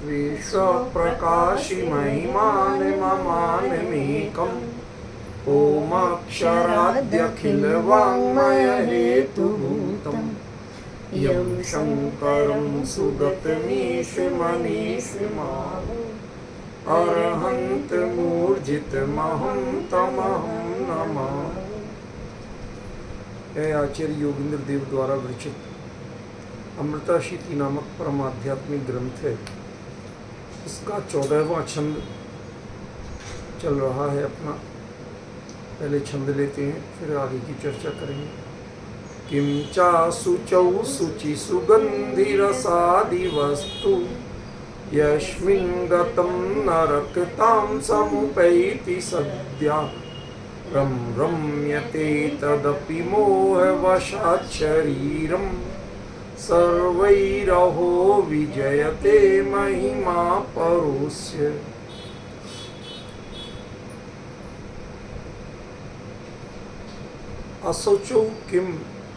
विश्वप्रकाशि महिमानममानमेकम् ओमक्षराद्यखिलवाङ्मयहेतुभूतम् यं शङ्करं सुगतमीशमनीशमाहु अरहन्तमूर्जितमहं तमहं नमामि। यह आचार्य योगेंद्र देव द्वारा विरचित अमृताशीति नामक परम आध्यात्मिक ग्रंथ है। इसका 14वां छंद चल रहा है अपना। पहले छंद लेते हैं, फिर आगे की चर्चा करेंगे। किम चा शुचौ शुचि सुगंधि रसादि वस्तु यस्मिन् गतं नरकतां समुपैति सद्या रम रम्यते तदपि मोहवशात् शरीरम् सर्वैरहो विजयते महिमा परोस्य। असुचो किम,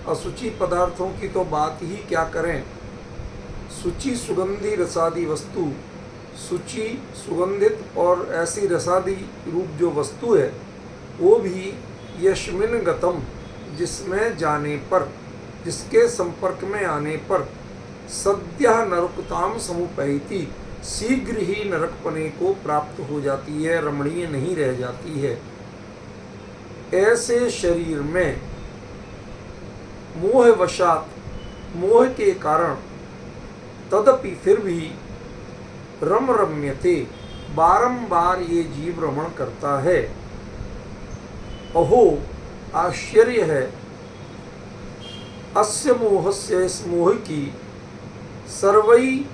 असुचि पदार्थों की तो बात ही क्या करें। सुचि सुगंधि रसादी वस्तु, सुचि सुगंधित और ऐसी रसादी रूप जो वस्तु है वो भी यस्मिन् गतम, जिसमें जाने पर, जिसके संपर्क में आने पर सद्यः नरकताम समुपैति, शीघ्र ही नरकपने को प्राप्त हो जाती है, रमणीय नहीं रह जाती है। ऐसे शरीर में मोहवशात, मोह के कारण, तदपि फिर भी रम रम्यते, बारंबार ये जीव रमण करता है। अहो, आश्चर्य है, अस्य मोहस्य, इस मोह की, सर्वई,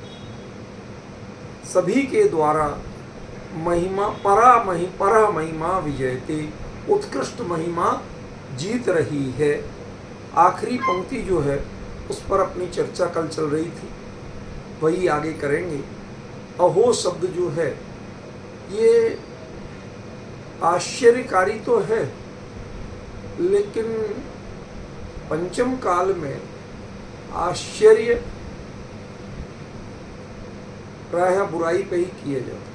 सभी के द्वारा, महिमा परा महिमा विजयते, उत्कृष्ट महिमा जीत रही है। आखिरी पंक्ति जो है उस पर अपनी चर्चा कल चल रही थी, वही आगे करेंगे। अहो शब्द जो है ये आश्चर्यकारी तो है, लेकिन पंचम काल में आश्चर्य प्रायः बुराई पे ही किए जाते।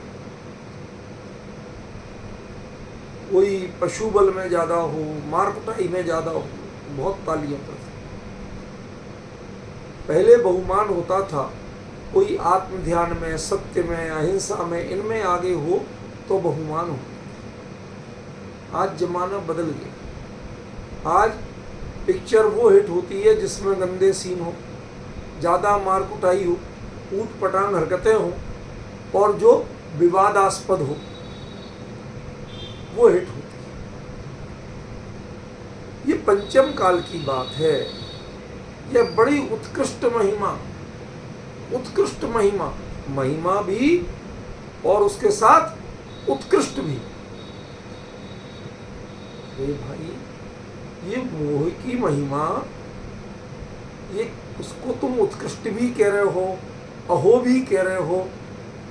कोई पशु बल में ज़्यादा हो, मार कुटाई में ज़्यादा हो, बहुत तालियां पड़ती। पहले बहुमान होता था, कोई आत्म ध्यान में, सत्य में, अहिंसा में, इनमें आगे हो तो बहुमान हो। आज जमाना बदल गया। आज पिक्चर वो हिट होती है जिसमें गंदे सीन हो, ज़्यादा मार कुटाई हो, ऊट पटांग हरकतें हो और जो विवादास्पद हो, वो हिट होती है। ये पंचम काल की बात है। यह बड़ी उत्कृष्ट महिमा, उत्कृष्ट महिमा, महिमा भी और उसके साथ उत्कृष्ट भी। भाई, ये मोह की महिमा, ये उसको तुम उत्कृष्ट भी कह रहे हो, अहो भी कह रहे हो,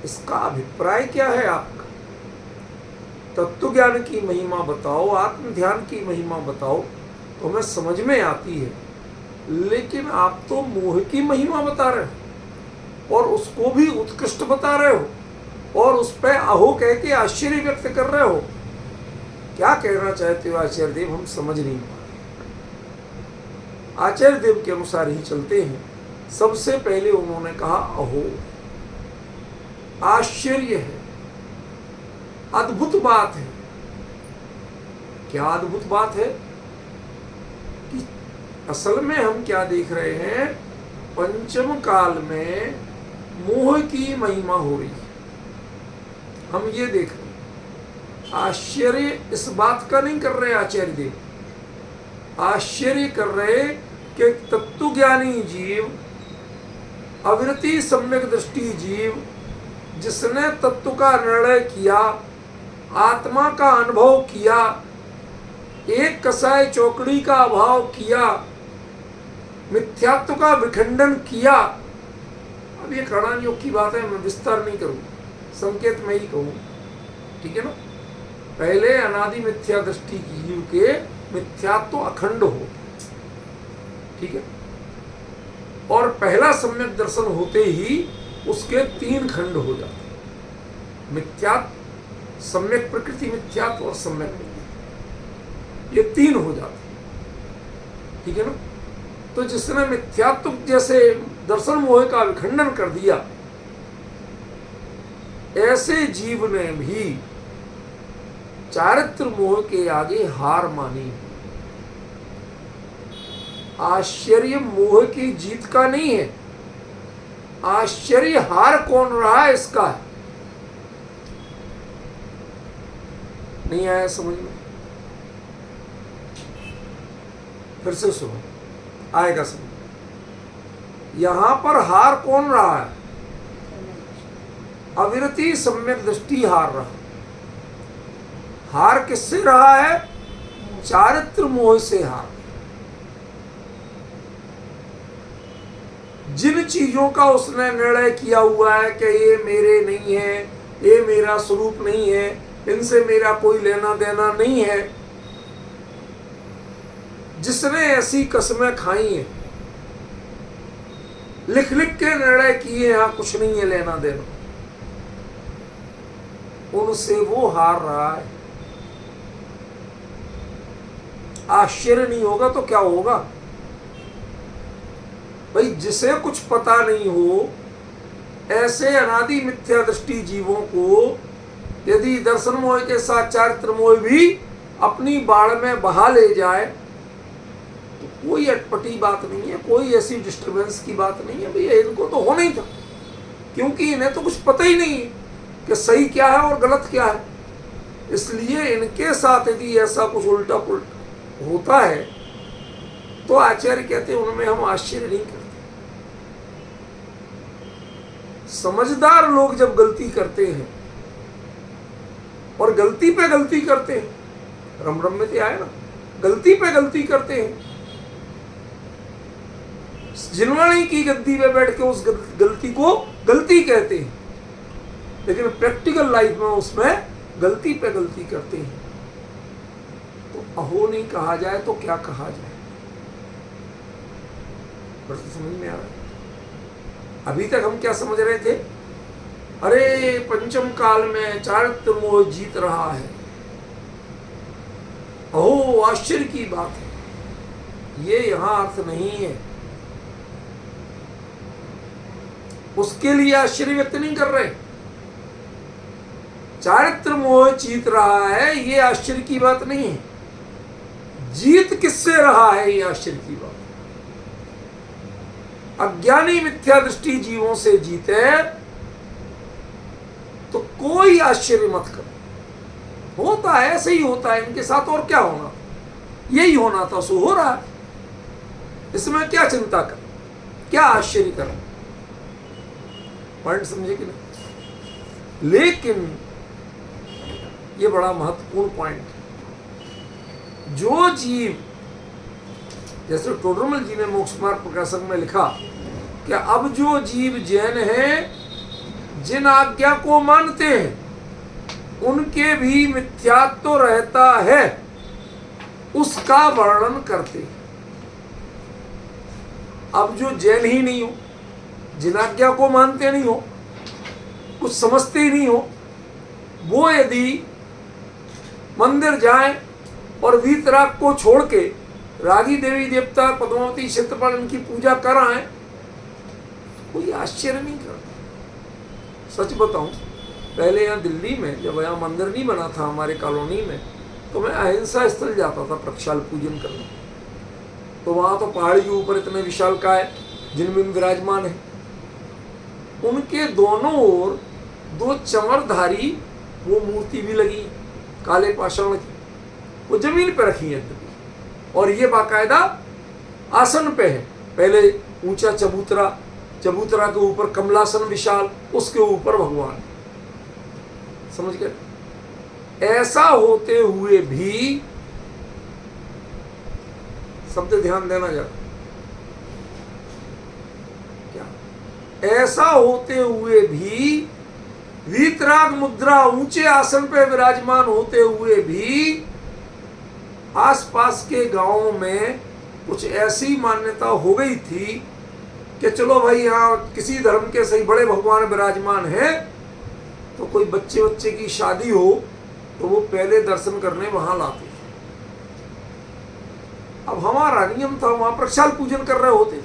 इसका अभिप्राय क्या है आपका? तत्व ज्ञान की महिमा बताओ, आत्म ध्यान की महिमा बताओ तो हमें समझ में आती है। लेकिन आप तो मोह की महिमा बता रहे हो और उसको भी उत्कृष्ट बता रहे हो और उस पर अहो कह के आश्चर्य व्यक्त कर रहे हो। क्या कहना चाहते हो आचार्य देव, हम समझ नहीं पा रहे। आचार्य देव के अनुसार ही चलते हैं। सबसे पहले उन्होंने कहा अहो, आश्चर्य है, अद्भुत बात है। क्या अद्भुत बात है कि असल में हम क्या देख रहे हैं, पंचम काल में मोह की महिमा हो रही है, हम ये देख रहे हैं। आश्चर्य इस बात का नहीं कर रहे आचार्य देव, आश्चर्य कर रहे कि तत्वज्ञानी जीव, अविरति सम्यक दृष्टि जीव, जिसने तत्व का निर्णय किया, आत्मा का अनुभव किया, एक कसाय चौकड़ी का अभाव किया, मिथ्यात्व का विखंडन किया। अब ये कणान योग की बात है, मैं विस्तार नहीं करूँ, संकेत में ही कहूँ, ठीक है ना। पहले अनादि मिथ्या दृष्टि जीव के मिथ्यात्व अखंड हो, ठीक है। और पहला सम्यक दर्शन होते ही उसके 3 खंड हो जाते हैं, मिथ्यात्व, सम्यक प्रकृति मिथ्यात्व और सम्यक प्रकृति, ये 3 हो जाते हैं। ठीक है ना? तो जिसने मिथ्यात्व जैसे दर्शन मोह का विखंडन कर दिया, ऐसे जीव ने भी चारित्र मोह के आगे हार मानी। आश्चर्य मोह की जीत का नहीं है, आश्चर्य हार कौन रहा है इसका है। नहीं आया समझ में? फिर से सुनो, आएगा समझ। यहां पर हार कौन रहा है? अविरति सम्यक दृष्टि हार रहा। हार किससे रहा है? चारित्र मोह से हार। जिन चीजों का उसने निर्णय किया हुआ है कि ये मेरे नहीं है, ये मेरा स्वरूप नहीं है, इनसे मेरा कोई लेना देना नहीं है, जिसने ऐसी कसमें खाई हैं, लिख लिख के निर्णय किए यहां कुछ नहीं है लेना देना, उनसे वो हार रहा है। आश्चर्य नहीं होगा तो क्या होगा भाई? जिसे कुछ पता नहीं हो, ऐसे अनादि मिथ्या दृष्टि जीवों को यदि दर्शन मोह के साथ चारित्र मोह भी अपनी बाढ़ में बहा ले जाए तो कोई अटपटी बात नहीं है, कोई ऐसी डिस्टर्बेंस की बात नहीं है। भैया इनको तो होना ही था, क्योंकि इन्हें तो कुछ पता ही नहीं है कि सही क्या है और गलत क्या है। इसलिए इनके साथ यदि ऐसा कुछ उल्टा पुल्टा होता है तो आचार्य कहते हैं उनमें हम आश्चर्य नहीं करते। समझदार लोग जब गलती करते हैं और गलती पे गलती करते हैं, रम रम में तो आए ना, गलती पे गलती करते हैं, जिन्वाणी की गद्दी पे बैठ के उस गलती को गलती कहते हैं, लेकिन प्रैक्टिकल लाइफ में उसमें गलती पे गलती करते हैं। तो अहो नहीं कहा जाए तो क्या कहा जाए? बस समझ में आ रहा है? अभी तक हम क्या समझ रहे थे? अरे पंचम काल में चारित्र मोह जीत रहा है, अहो आश्चर्य की बात है। ये यहां अर्थ नहीं है, उसके लिए आश्चर्य व्यक्त नहीं कर रहे। चारित्र मोह जीत रहा है, ये आश्चर्य की बात नहीं है। जीत किससे रहा है, ये आश्चर्य की बात। अज्ञानी मिथ्या दृष्टि जीवों से जीते तो कोई आश्चर्य मत करो। होता है, ऐसे ही होता है इनके साथ, और क्या होना, यही होना था सो हो रहा है। इसमें क्या चिंता कर, क्या आश्चर्य कर? पॉइंट समझे कि नहीं? लेकिन ये बड़ा महत्वपूर्ण पॉइंट है। जो जीव, जैसे टोडरमल जी ने मोक्ष मार्ग प्रकाशन में लिखा कि अब जो जीव जैन हैं, जिन आज्ञा को मानते हैं उनके भी मिथ्यात्व तो रहता है, उसका वर्णन करते हैं। अब जो जैन ही नहीं हो, जिन आज्ञा को मानते नहीं हो, कुछ समझते ही नहीं हो, वो यदि मंदिर जाएं और वीतराग को छोड़ के रागी देवी देवता पद्मावती क्षेत्रपाल इनकी पूजा कराएं, कोई आश्चर्य नहीं करता। सच बताऊं, पहले यहाँ दिल्ली में जब यहाँ मंदिर नहीं बना था हमारे कॉलोनी में, तो मैं अहिंसा स्थल जाता था प्रक्षाल पूजन करने। तो वहाँ तो पहाड़ी के ऊपर इतने विशालकाय जिनमें विराजमान है, उनके दोनों ओर 2 चमरधारी वो मूर्ति भी लगी काले पाषाण की, वो जमीन पे रखी है और ये बाकायदा आसन पे है। पहले ऊंचा चबूतरा, चबूतरा के ऊपर कमलासन विशाल, उसके ऊपर भगवान। समझ गए? ऐसा होते हुए भी, शब्द ध्यान देना जरा, क्या ऐसा होते हुए भी, वीतराग मुद्रा ऊंचे आसन पर विराजमान होते हुए भी आसपास के गांवों में कुछ ऐसी मान्यता हो गई थी कि चलो भाई यहाँ किसी धर्म के सही बड़े भगवान विराजमान हैं, तो कोई बच्चे की शादी हो तो वो पहले दर्शन करने वहां लाते थे। अब हमारा नियम था, वहां प्रक्षाल पूजन कर रहे होते थे,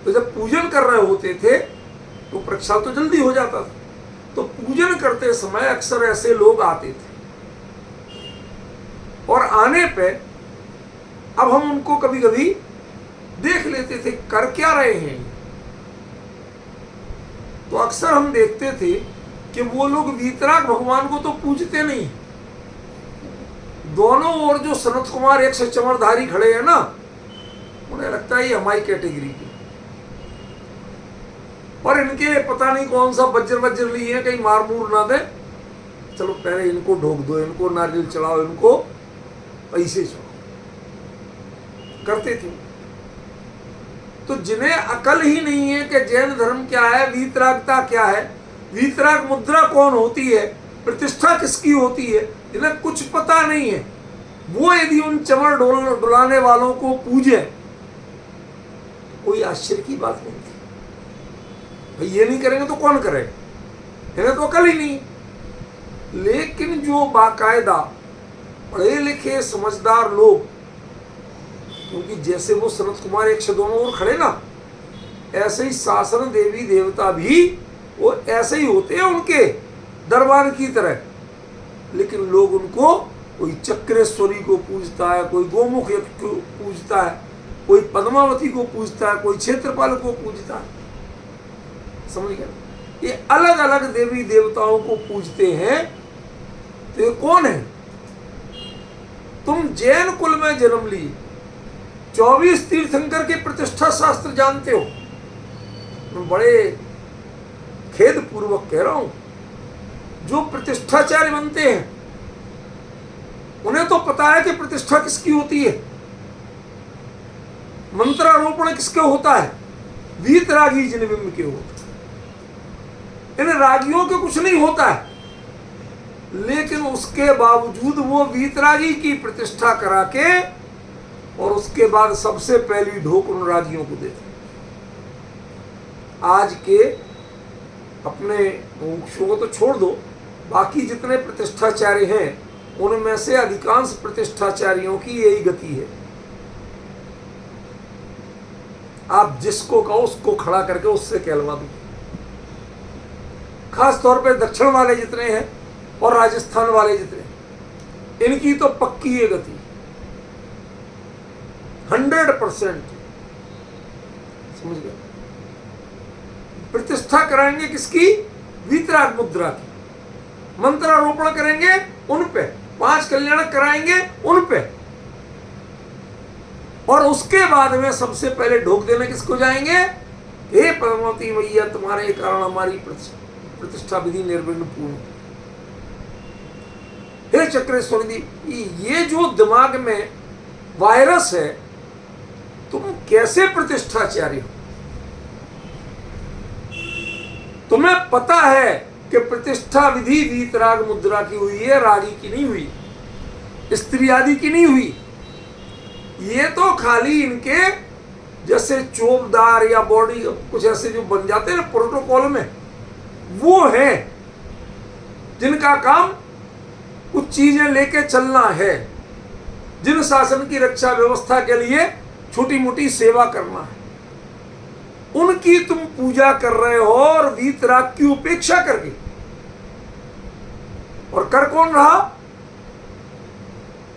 तो जब पूजन कर रहे होते थे तो प्रक्षाल तो जल्दी हो जाता था। तो पूजन करते समय अक्सर ऐसे लोग आते थे, और आने पे अब हम उनको कभी कभी देख लेते थे कर क्या रहे हैं। तो अक्सर हम देखते थे कि वो लोग वीतराग भगवान को तो पूजते नहीं, दोनों ओर जो सनत कुमार एक से चमरधारी खड़े हैं ना, उन्हें लगता है ये हमारी कैटेगरी के, और इनके पता नहीं कौन सा वज्र लिए हैं, कहीं मार मूर ना दे, चलो पहले इनको ढोक दो, इनको नारियल चढ़ाओ, इनको पैसे चढ़ाओ, करते थे। तो जिन्हें अकल ही नहीं है कि जैन धर्म क्या है, वीतरागता क्या है, वीतराग मुद्रा कौन होती है, प्रतिष्ठा किसकी होती है, जिन्हें कुछ पता नहीं है, वो यदि उन चमर डुलाने वालों को पूजे, कोई आश्चर्य की बात नहीं थी। भाई ये नहीं करेंगे तो कौन करेगा, इन्हें तो अकल ही नहीं। लेकिन जो बाकायदा पढ़े लिखे समझदार लोग, क्योंकि जैसे वो सनत कुमार एक से दोनों ओर खड़े ना, ऐसे ही शासन देवी देवता भी वो ऐसे ही होते हैं उनके दरबार की तरह। लेकिन लोग उनको, कोई चक्रेश्वरी को पूजता है, कोई गोमुख को पूजता है, कोई पद्मावती को पूजता है, कोई क्षेत्रपाल को पूजता है, समझ गया। ये अलग अलग देवी देवताओं को पूजते हैं। तो ये कौन है? तुम जैन कुल में जन्म लिए, 24 तीर्थंकर के प्रतिष्ठा शास्त्र जानते हो। मैं बड़े खेद पूर्वक कह रहा हूं, जो प्रतिष्ठाचार्य बनते हैं उन्हें तो पता है कि प्रतिष्ठा किसकी होती है, मंत्रारोपण किसके होता है, वीतरागी जिनबिंब के होता है। इन रागियों के कुछ नहीं होता है, लेकिन उसके बावजूद वो वीतरागी की प्रतिष्ठा करा के और उसके बाद सबसे पहली ढोक उन रागियों को देते। आज के अपने मुमुक्षुओं को तो छोड़ दो, बाकी जितने प्रतिष्ठाचार्य हैं उनमें से अधिकांश प्रतिष्ठाचार्यों की यही गति है। आप जिसको कहो उसको खड़ा करके उससे कहलवा दो। खास तौर पे दक्षिण वाले जितने हैं और राजस्थान वाले जितने, इनकी तो पक्की ये गति 100%। समझ गए? प्रतिष्ठा कराएंगे किसकी? वीतराग मुद्रा की। मंत्रारोपण करेंगे उन पे, 5 कल्याण कराएंगे उन पे, और उसके बाद में सबसे पहले ढोक देने किसको जाएंगे? हे पद्मावती मैया, तुम्हारे कारण हमारी प्रतिष्ठा विधि निर्विघ्न पूर्ण। हे चक्रेश्वरी, ये जो दिमाग में वायरस है, तुम कैसे प्रतिष्ठाचार्य हो? तुम्हें पता है कि प्रतिष्ठा विधि वीतराग मुद्रा की हुई है, रागी की नहीं हुई, स्त्री आदि की नहीं हुई। ये तो खाली इनके जैसे चोपदार या बॉडी कुछ ऐसे जो बन जाते हैं प्रोटोकॉल में, वो है जिनका काम कुछ चीजें लेके चलना है, जिन शासन की रक्षा व्यवस्था के लिए छोटी मोटी सेवा करना है, उनकी तुम पूजा कर रहे हो, और वीतराग की उपेक्षा करके। और कर कौन रहा?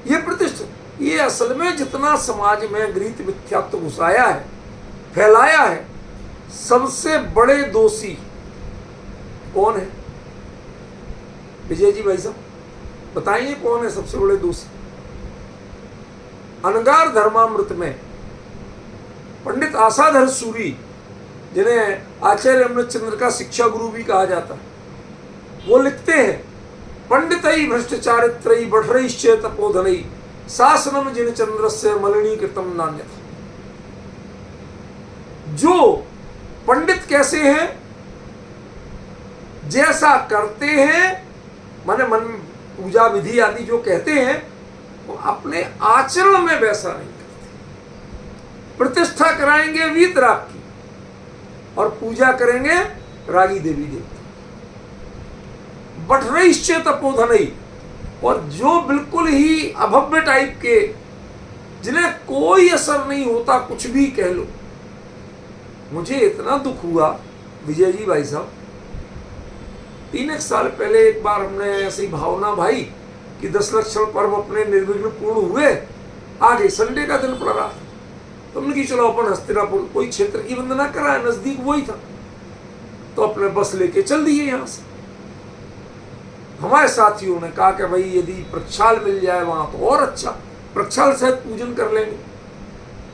ये प्रतिष्ठा। ये असल में जितना समाज में गृहीत मिथ्यात्व घुसाया है, फैलाया है, सबसे बड़े दोषी कौन है? विजय जी भाई साहब बताइए, कौन है सबसे बड़े दोषी? अनगार धर्मामृत में पंडित आशाधर सूरी, जिन्हें आचार्य अमृतचंद्र का शिक्षा गुरु भी कहा जाता है, वो लिखते हैं, पंडितई भ्रष्टाचारित्रई बढ़रईश्च तपोधनई शासनम जिन चंद्रस्य मलिनीकृतम नान्यथा। जो पंडित कैसे हैं? जैसा करते हैं, माने मन पूजा विधि आदि जो कहते हैं, वो अपने आचरण में वैसा नहीं करते। प्रतिष्ठा कराएंगे वीतराग की, और पूजा करेंगे रागी देवी देवता। बठरैश्च तपोधनई, और जो बिल्कुल ही अभव्य टाइप के, जिन्हें कोई असर नहीं होता, कुछ भी कह लो। मुझे इतना दुख हुआ विजय जी भाई साहब, 3 साल पहले एक बार हमने ऐसी भावना भाई कि 10 लक्षण पर्व अपने निर्विघ्न पूर्ण हुए, आगे संडे का दिन पड़ रहा था, तो हमने कि चलो अपन हस्तिनापुर, कोई क्षेत्र की वंदना करा है, नजदीक वही था, तो अपने बस लेके चल दिए यहाँ से। हमारे साथियों ने कहा कि भाई यदि प्रक्षाल मिल जाए वहां तो और अच्छा, प्रक्षाल सहित पूजन कर लेंगे।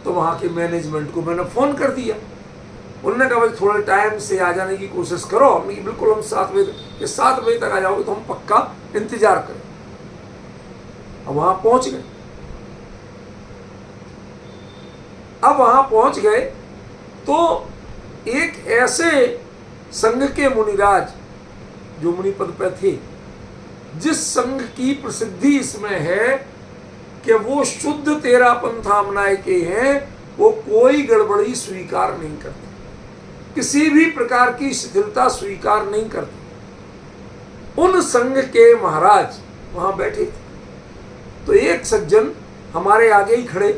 तो वहां के मैनेजमेंट को मैंने फोन कर दिया, उन्होंने कहा भाई थोड़े टाइम से आ जाने की कोशिश करो। हमने कि बिल्कुल हम 7 बजे तक आ जाओगे तो हम पक्का इंतजार करें। अब वहां पहुंच गए। अब वहां पहुंच गए तो एक ऐसे संघ के मुनिराज जो मुनि पद पे थे, जिस संघ की प्रसिद्धि इसमें है कि वो शुद्ध तेरा पंथा अपनाए के हैं, वो कोई गड़बड़ी स्वीकार नहीं करते, किसी भी प्रकार की शिथिलता स्वीकार नहीं करते। उन संघ के महाराज वहां बैठे थे। तो एक सज्जन हमारे आगे ही खड़े,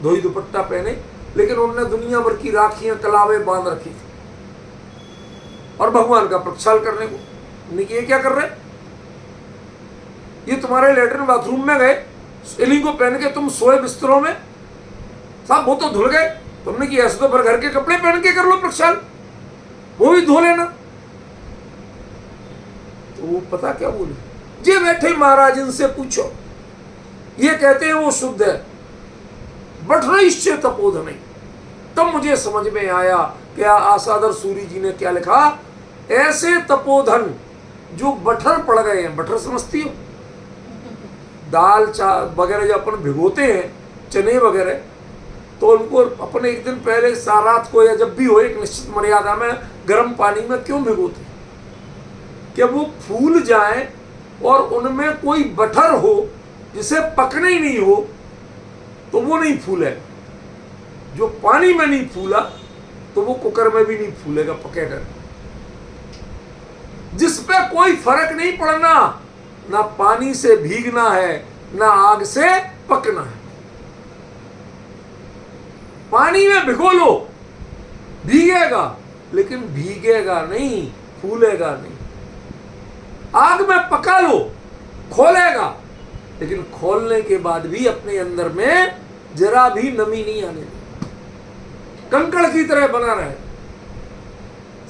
धोई दुपट्टा पहने, लेकिन उन्होंने दुनिया भर की राखियां कलावे बांध रखी थी और भगवान का प्रक्षाल करने को। ये क्या कर रहे, ये तुम्हारे लेटरिन बाथरूम में गए, स्वेलिंग को पहन के तुम सोए बिस्तरों में, साहब वो तो धुल गए, तुमने कि ऐसे तो भर घर के कपड़े पहन के कर लो प्रक्षाल, वो भी धो लेना। तो वो पता क्या बोले, जे बैठे महाराज इनसे पूछो, ये कहते हैं वो शुद्ध है, बठरैश्च तपोधनई। तब मुझे समझ में आया क्या आसादर सूरी जी ने क्या लिखा, ऐसे तपोधन जो बठर पड़ गए हैं, बठर समझती हो, दाल वगैरह जो अपन भिगोते हैं, चने वगैरह, तो उनको अपन एक दिन पहले रात को या जब भी हो एक निश्चित मर्यादा में गर्म पानी में क्यों भिगोते हैं, कि वो फूल जाए और उनमें कोई बठर हो जिसे पकने ही नहीं हो, तो वो नहीं फूले। जो पानी में नहीं फूला तो वो कुकर में भी नहीं फूलेगा, पकेगा। जिस पे कोई फर्क नहीं पड़ना, ना पानी से भीगना है ना आग से पकना है। पानी में भिगो लो, भीगेगा, लेकिन भीगेगा नहीं, फूलेगा नहीं। आग में पका लो, खोलेगा, लेकिन खोलने के बाद भी अपने अंदर में जरा भी नमी नहीं आने देगा, कंकड़ की तरह बना रहे।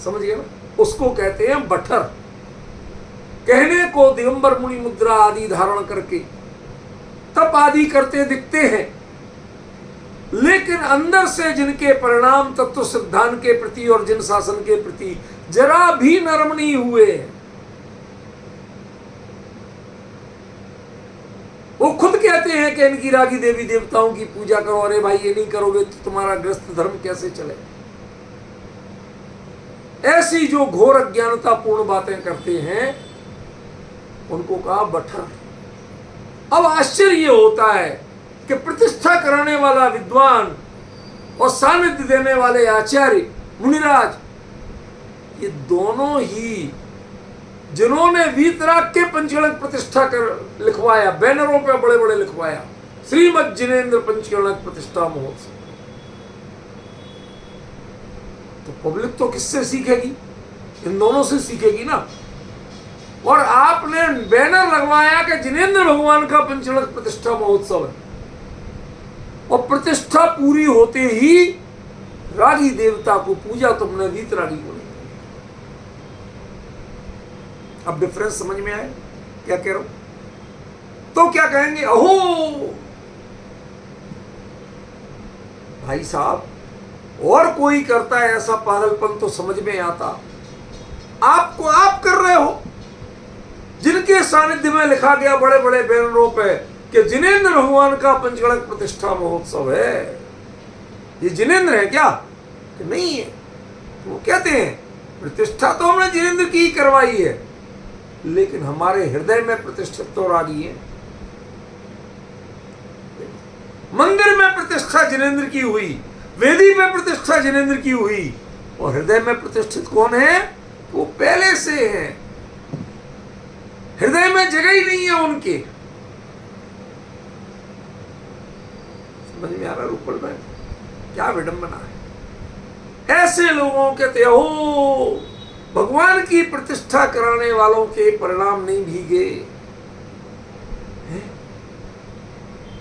समझ गए ना, उसको कहते हैं बठर। कहने को दिगंबर मुनि मुद्रा आदि धारण करके तप आदि करते दिखते हैं, लेकिन अंदर से जिनके परिणाम तत्व सिद्धांत के प्रति और जिन शासन के प्रति जरा भी नरम नहीं हुए, वो खुद कहते हैं कि इनकी रागी देवी देवताओं की पूजा करो। अरे भाई ये नहीं करोगे तो तुम्हारा ग्रस्त धर्म कैसे चले। ऐसी जो घोर अज्ञानता पूर्ण बातें करते हैं उनको कहा बठर। अब आश्चर्य होता है कि प्रतिष्ठा कराने वाला विद्वान और सानिध्य देने वाले आचार्य मुनिराज, ये दोनों ही जिन्होंने वीतराग के पंचगणक प्रतिष्ठा कर लिखवाया, बैनरों पे बड़े बड़े लिखवाया, श्रीमद जिनेन्द्र पंचगणक प्रतिष्ठा महोत्सव, तो पब्लिक तो किससे सीखेगी, इन दोनों से सीखेगी ना। और आपने बैनर लगवाया कि जिनेन्द्र भगवान का पंचगणक प्रतिष्ठा महोत्सव है, और प्रतिष्ठा पूरी होते ही रागी देवता को पूजा तुमने वीतरागी को। अब डिफरेंस समझ में आए क्या कह रहा हूं। तो क्या कहेंगे, अहो भाई साहब, और कोई करता है ऐसा पागलपन तो समझ में आता, आपको आप कर रहे हो। जिनके सानिध्य में लिखा गया बड़े बड़े बैनरों पे कि जिनेन्द्र भगवान का पंचगणक प्रतिष्ठा महोत्सव है, ये जिनेन्द्र है क्या कि नहीं है। तो वो कहते हैं प्रतिष्ठा तो हमने जिनेन्द्र की ही करवाई है, लेकिन हमारे हृदय में प्रतिष्ठित तो रागी है। मंदिर में प्रतिष्ठा जिनेन्द्र की हुई, वेदी में प्रतिष्ठा जिनेन्द्र की हुई, और हृदय में प्रतिष्ठित कौन है? वो पहले से है, हृदय में जगह ही नहीं है उनके। समझ में आ रहा रूपल में क्या विडंबना है। ऐसे लोगों कहते हो भगवान की प्रतिष्ठा कराने वालों के परिणाम नहीं भीगे,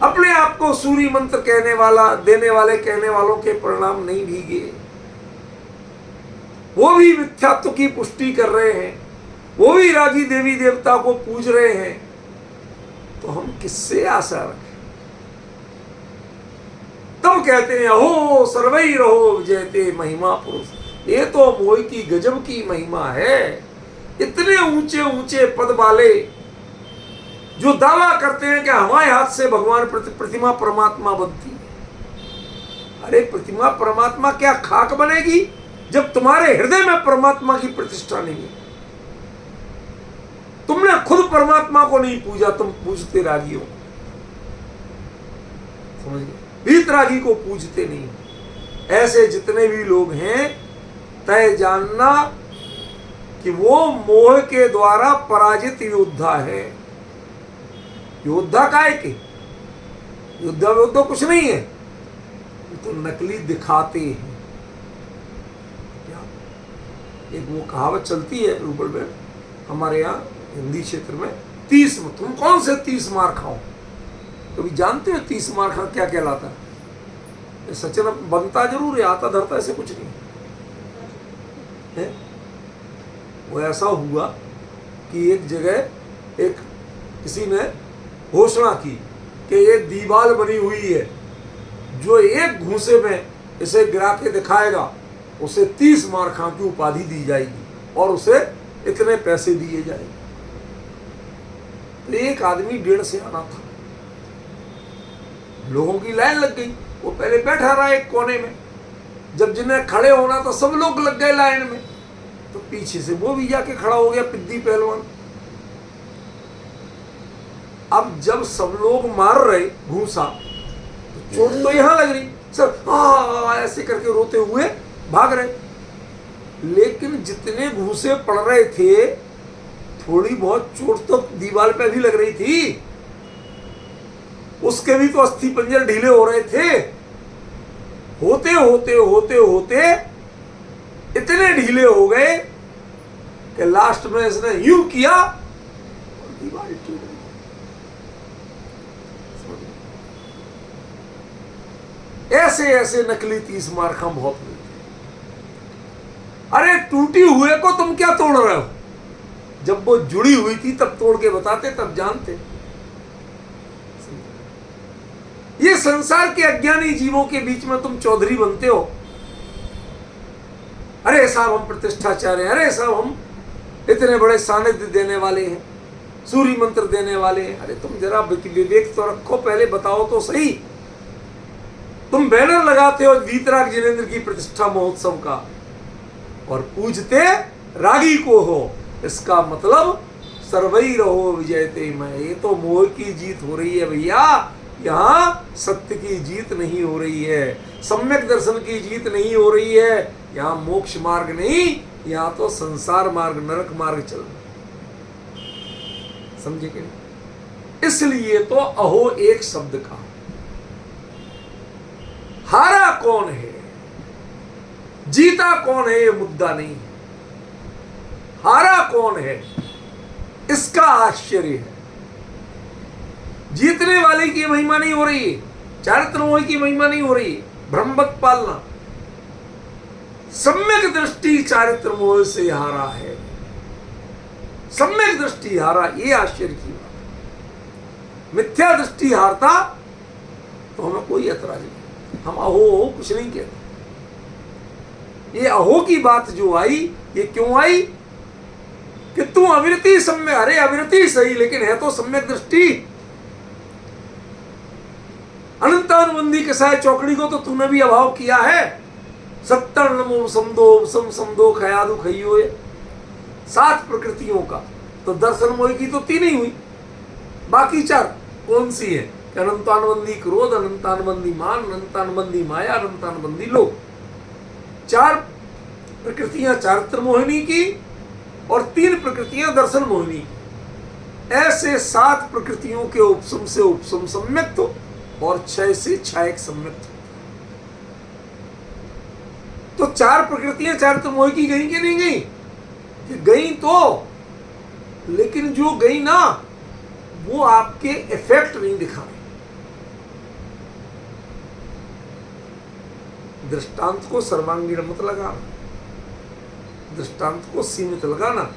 अपने आप को सूर्य मंत्र कहने वाला देने वाले कहने वालों के परिणाम नहीं भीगे, वो भी मिथ्यात्व की पुष्टि कर रहे हैं, वो भी रागी देवी देवता को पूज रहे हैं, तो हम किससे आशा रखें? तब कहते हैं हो सर्वई रहो विजयते महिमा पुरुष। ये तो मोह की गजब की महिमा है। इतने ऊंचे ऊंचे पद वाले जो दावा करते हैं कि हमारे हाथ से भगवान प्रतिमा परमात्मा बनती है। अरे प्रतिमा परमात्मा क्या खाक बनेगी जब तुम्हारे हृदय में परमात्मा की प्रतिष्ठा नहीं है? तुमने खुद परमात्मा को नहीं पूजा, तुम पूजते रागियों को, समझ गए? वीतरागी को पूजते नहीं। ऐसे जितने भी लोग हैं तय जानना कि वो मोह के द्वारा पराजित योद्धा है। योद्धा काय के? योद्धा योद्धा कुछ नहीं है, तो नकली दिखाते हैं। एक वो कहावत चलती है रूपल में हमारे यहाँ हिंदी क्षेत्र में, 30 में तुम कौन से 30 मार खाओ। कभी जानते हो 30 मार खा क्या कहलाता है? सचिन बनता जरूर है, आता धरता ऐसे कुछ नहीं है। वो ऐसा हुआ कि एक जगह एक किसी ने घोषणा की कि ये दीवार बनी हुई है, जो एक घूंसे में इसे गिरा के दिखाएगा उसे 30 मार खा की उपाधि दी जाएगी और उसे इतने पैसे दिए जाएंगे। तो एक आदमी 1.5 से आना था, लोगों की लाइन लग गई। वो पहले बैठा रहा एक कोने में, जब जिन्हें खड़े होना था सब लोग लग गए लाइन में, तो पीछे से वो भी जाके खड़ा हो गया, पिद्दी पहलवान। अब जब सब लोग मार रहे घूसा, तो चोट तो यहां लग रही, सब ऐसे करके रोते हुए भाग रहे, लेकिन जितने घूसे पड़ रहे थे थोड़ी बहुत चोट तो दीवार पे भी लग रही थी, उसके भी तो अस्थि पंजर ढीले हो रहे थे। होते होते होते होते इतने ढीले हो गए कि लास्ट में इसने यूं किया और दीवार टूट गई। ऐसे ऐसे नकली 30 मार्का बहुत मिलते। अरे टूटी हुए को तुम क्या तोड़ रहे हो? जब वो जुड़ी हुई थी तब तोड़ के बताते, तब जानते। ये संसार के अज्ञानी जीवों के बीच में तुम चौधरी बनते हो। अरे साहब हम प्रतिष्ठाचार्य हैं, अरे साहब हम इतने बड़े सानिध्य देने वाले हैं, सूर्य मंत्र देने वाले हैं। अरे तुम जरा विवेक तो रखो, पहले बताओ तो सही। तुम बैनर लगाते हो वीतराग जिनेंद्र की प्रतिष्ठा महोत्सव का और पूजते रागी को हो, इसका मतलब सर्वई रहो विजयते मैं। ये तो मोह की जीत हो रही है भैया, यहाँ सत्य की जीत नहीं हो रही है, सम्यक दर्शन की जीत नहीं हो रही है। यहाँ मोक्ष मार्ग नहीं, यहाँ तो संसार मार्ग, नरक मार्ग चल रहा। समझे कि नहीं? इसलिए तो अहो एक शब्द का हारा कौन है जीता कौन है ये मुद्दा नहीं है, हारा कौन है इसका आश्चर्य है। जीतने वाले की महिमा नहीं हो रही है, चारित्र मोह की महिमा नहीं हो रही है, ब्रह्मवत पालना। सम्यक दृष्टि चारित्र मोह से हारा है, सम्यक दृष्टि हारा, ये आश्चर्य की बात। मिथ्या दृष्टि हारता तो हमें कोई ऐतराज नहीं, हम अहो कुछ नहीं कहते। ये अहो की बात जो आई, ये क्यों आई कि तू अविरति सम्यक, अरे अविरति सही लेकिन है तो सम्यक दृष्टि। अनंतानुबंधी कसाय चौकड़ी को तो तूने भी अभाव किया है। सत्तर नमो समदो सम समदो खयादु खइयो, 7 प्रकृतियों का तो दर्शन मोह की तो 3 ही हुई, बाकी 4 कौन सी है? अनंतानुबंधी क्रोध, अनंतानुबंधी मान, अनंतानुबंधी माया, अनंतानुबंधी लोभ। 4 प्रकृतियां चारित्र मोहिनी की और 3 प्रकृतियां दर्शन मोहिनी की। ऐसे 7 प्रकृतियों के उपसम से उपसम सम्यक्त और 6 से छायक सम्यक्त। तो 4 प्रकृतियां चारित्र मोह की गई कि नहीं गई? कि गई तो, लेकिन जो गई ना वो आपके इफेक्ट नहीं दिखा रही। दृष्टांत को सर्वांगीण मत लगाना, दृष्टांत को सीमित लगाना।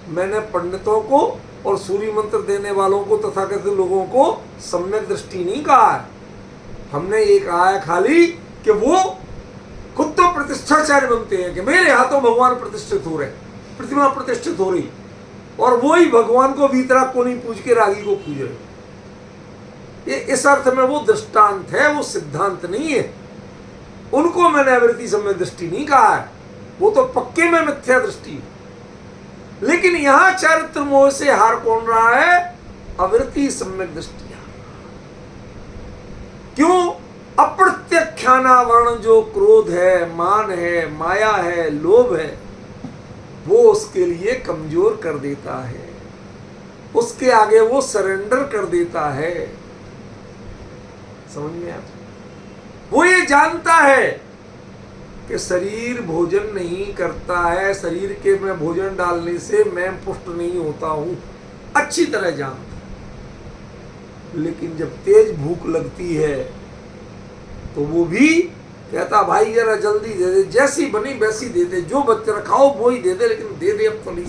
मैंने पंडितों को और सूर्य मंत्र देने वालों को तथाकथित लोगों को सम्यक दृष्टि नहीं कहा है। हमने ये कहा है खाली कि वो खुद तो प्रतिष्ठाचार्य बनते हैं कि मेरे हाथों भगवान प्रतिष्ठित हो रहे, प्रतिमा प्रतिष्ठित हो रही, और वो ही भगवान को वीतराग को नहीं पूज के रागी को पूज रहे। ये इस अर्थ में वो दृष्टांत है, वो सिद्धांत नहीं है। उनको मैंने अवृत्ति सम्यक दृष्टि नहीं कहा है, वो तो पक्के में मिथ्या दृष्टि है। लेकिन यहां चारित्र मोह से हार कौन रहा है? अवृत्ति सम्यक दृष्टि। क्यों? अप्रत्यख्यानावरण जो क्रोध है, मान है, माया है, लोभ है, वो उसके लिए कमजोर कर देता है, उसके आगे वो सरेंडर कर देता है। समझ में आता? वो ये जानता है कि शरीर भोजन नहीं करता है, शरीर के में भोजन डालने से मैं पुष्ट नहीं होता हूं, अच्छी तरह जानता। लेकिन जब तेज भूख लगती है तो वो भी कहता भाई जरा जल्दी दे दे, जैसी बनी वैसी दे दे, जो बच्चे रखाओ वो ही दे दे, लेकिन दे दे अब तो नहीं।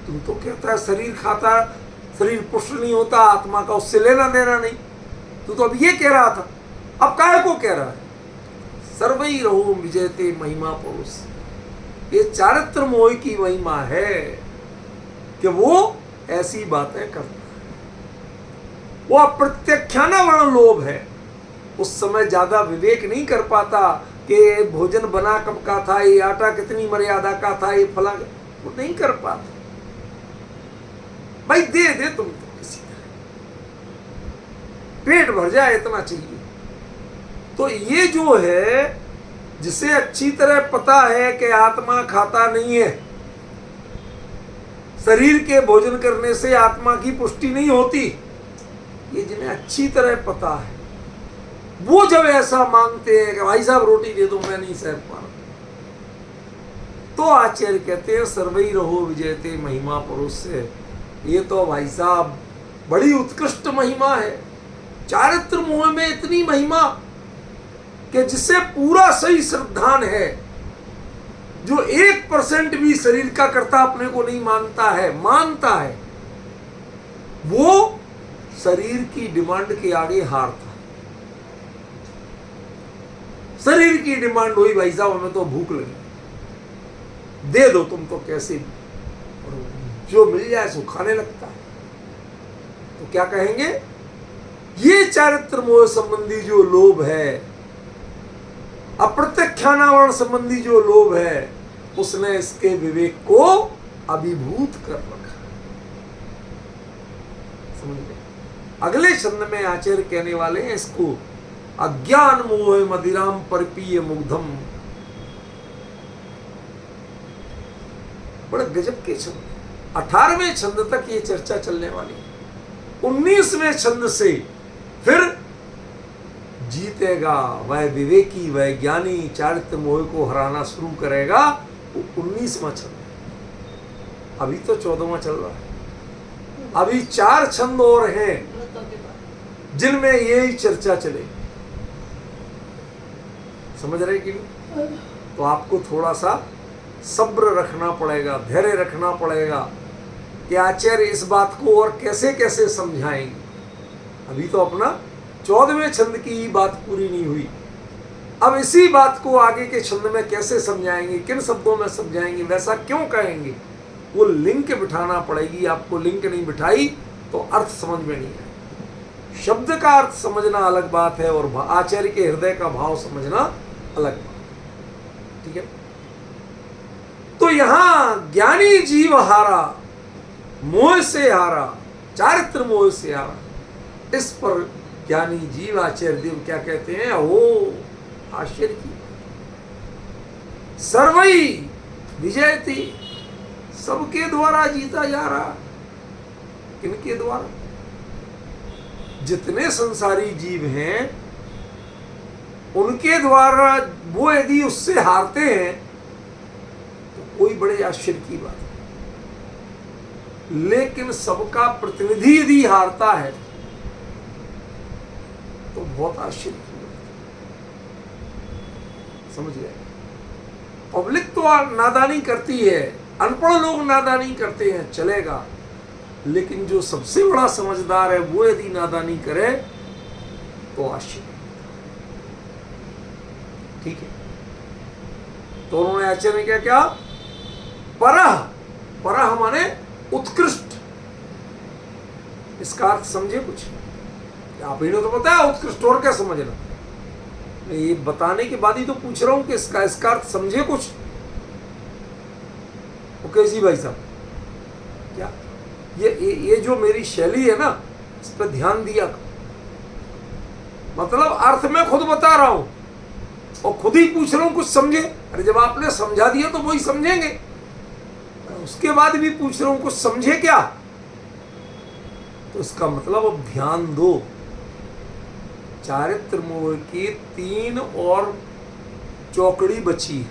तुम तो कहता है शरीर खाता, शरीर पुष्ट नहीं होता, आत्मा का उससे लेना देना नहीं। तू तो अब ये कह रहा था, अब काहे को कह रहा है? सर्वई रहो विजयते महिमा पुरुष। ये चारित्र मोह की महिमा है कि वो ऐसी बातें करता है। वो अप्रत्यख्यानावरण लोभ है। उस समय ज्यादा विवेक नहीं कर पाता कि भोजन बना कब का था, ये आटा कितनी मर्यादा का था, ये फला, वो नहीं कर पाता। भाई दे दे तुम तो किसी तरह, पेट भर जाए इतना चाहिए। तो ये जो है, जिसे अच्छी तरह पता है कि आत्मा खाता नहीं है, शरीर के भोजन करने से आत्मा की पुष्टि नहीं होती, ये जिन्हें अच्छी तरह पता है, वो जब ऐसा मांगते हैं कि भाई साहब रोटी दे दो, मैं नहीं सह पा रहा, तो आचार्य कहते हैं सर्वई रहो विजयते महिमा पुरुष से। ये तो भाई साहब बड़ी उत्कृष्ट महिमा है। चारित्र मोह में इतनी महिमा कि जिसे पूरा सही श्रद्धान है, जो 1% भी शरीर का कर्ता अपने को नहीं मानता है, वो शरीर की डिमांड के आगे हारता। शरीर की डिमांड हुई भाई साहब हमें तो भूख लगी, दे दो तुम तो कैसे भी, और जो मिल जाए सो खाने लगता है। तो क्या कहेंगे? ये चारित्र मोह संबंधी जो लोभ है, अप्रत्यख्यानावरण संबंधी जो लोभ है, उसने इसके विवेक को अभिभूत कर रखा। समझ गए? अगले छंद में आचार्य कहने वाले हैं इसको अज्ञान मोह मदिराम परिपीय मुग्धम। बड़ा गजब के छंद। 18वें छंद तक ये चर्चा चलने वाली है। 19वें छंद से फिर जीतेगा वह विवेकी, वह ज्ञानी, चारित्र मोह को हराना शुरू करेगा। वो 19वां छंद। अभी तो 14वां चल रहा है। अभी 4 छंद और हैं जिनमें यही चर्चा चलेगी। समझ रहे कि नहीं? तो आपको थोड़ा सा सब्र रखना पड़ेगा, धैर्य रखना पड़ेगा कि आचार्य इस बात को और कैसे कैसे समझाएंगे। अभी तो अपना 14वें छंद की ही बात पूरी नहीं हुई। अब इसी बात को आगे के छंद में कैसे समझाएंगे, किन शब्दों में समझाएंगे, वैसा क्यों कहेंगे, वो लिंक बिठाना पड़ेगी। आपको लिंक नहीं बिठाई तो अर्थ समझ में नहीं आए। शब्द का अर्थ समझना अलग बात है और आचार्य के हृदय का भाव समझना अलग बात। ठीक है? तो यहां ज्ञानी जीव हारा, मोह से हारा, चारित्र मोह से हारा। इस पर ज्ञानी जीव आचार्य देव क्या कहते हैं? ओ आश्चर्य की सर्वई विजयती, सबके द्वारा जीता जा रहा। किनके द्वारा? जितने संसारी जीव हैं उनके द्वारा वो यदि उससे हारते हैं तो कोई बड़े आश्चर्य की बात है। लेकिन सबका प्रतिनिधि यदि हारता है तो बहुत आश्चर्य की बात है। समझ गए? पब्लिक तो नादानी करती है, अनपढ़ लोग नादानी करते हैं, चलेगा, लेकिन जो सबसे बड़ा समझदार है वो यदि नादानी करे तो आश्चर्य। ठीक है, तो उन्होंने आचार्य ने क्या क्या? परह, परह माने उत्कृष्ट। इसका अर्थ समझे कुछ? आप इन्हें तो बताया उत्कृष्ट, और क्या समझना? मैं ये बताने के बाद ही तो पूछ रहा हूं कि इसका अर्थ समझे कुछ। ओके जी भाई साहब, क्या ये जो मेरी शैली है ना, इस पर ध्यान दिया। मतलब अर्थ मैं खुद बता रहा हूं और खुद ही पूछ रहा हूं कुछ समझे। अरे जब आपने समझा दिया तो वही समझेंगे, उसके बाद भी पूछ रहा हूं कुछ समझे क्या? तो इसका मतलब अब ध्यान दो। चारित्र मोह की 3 और चौकड़ी बची,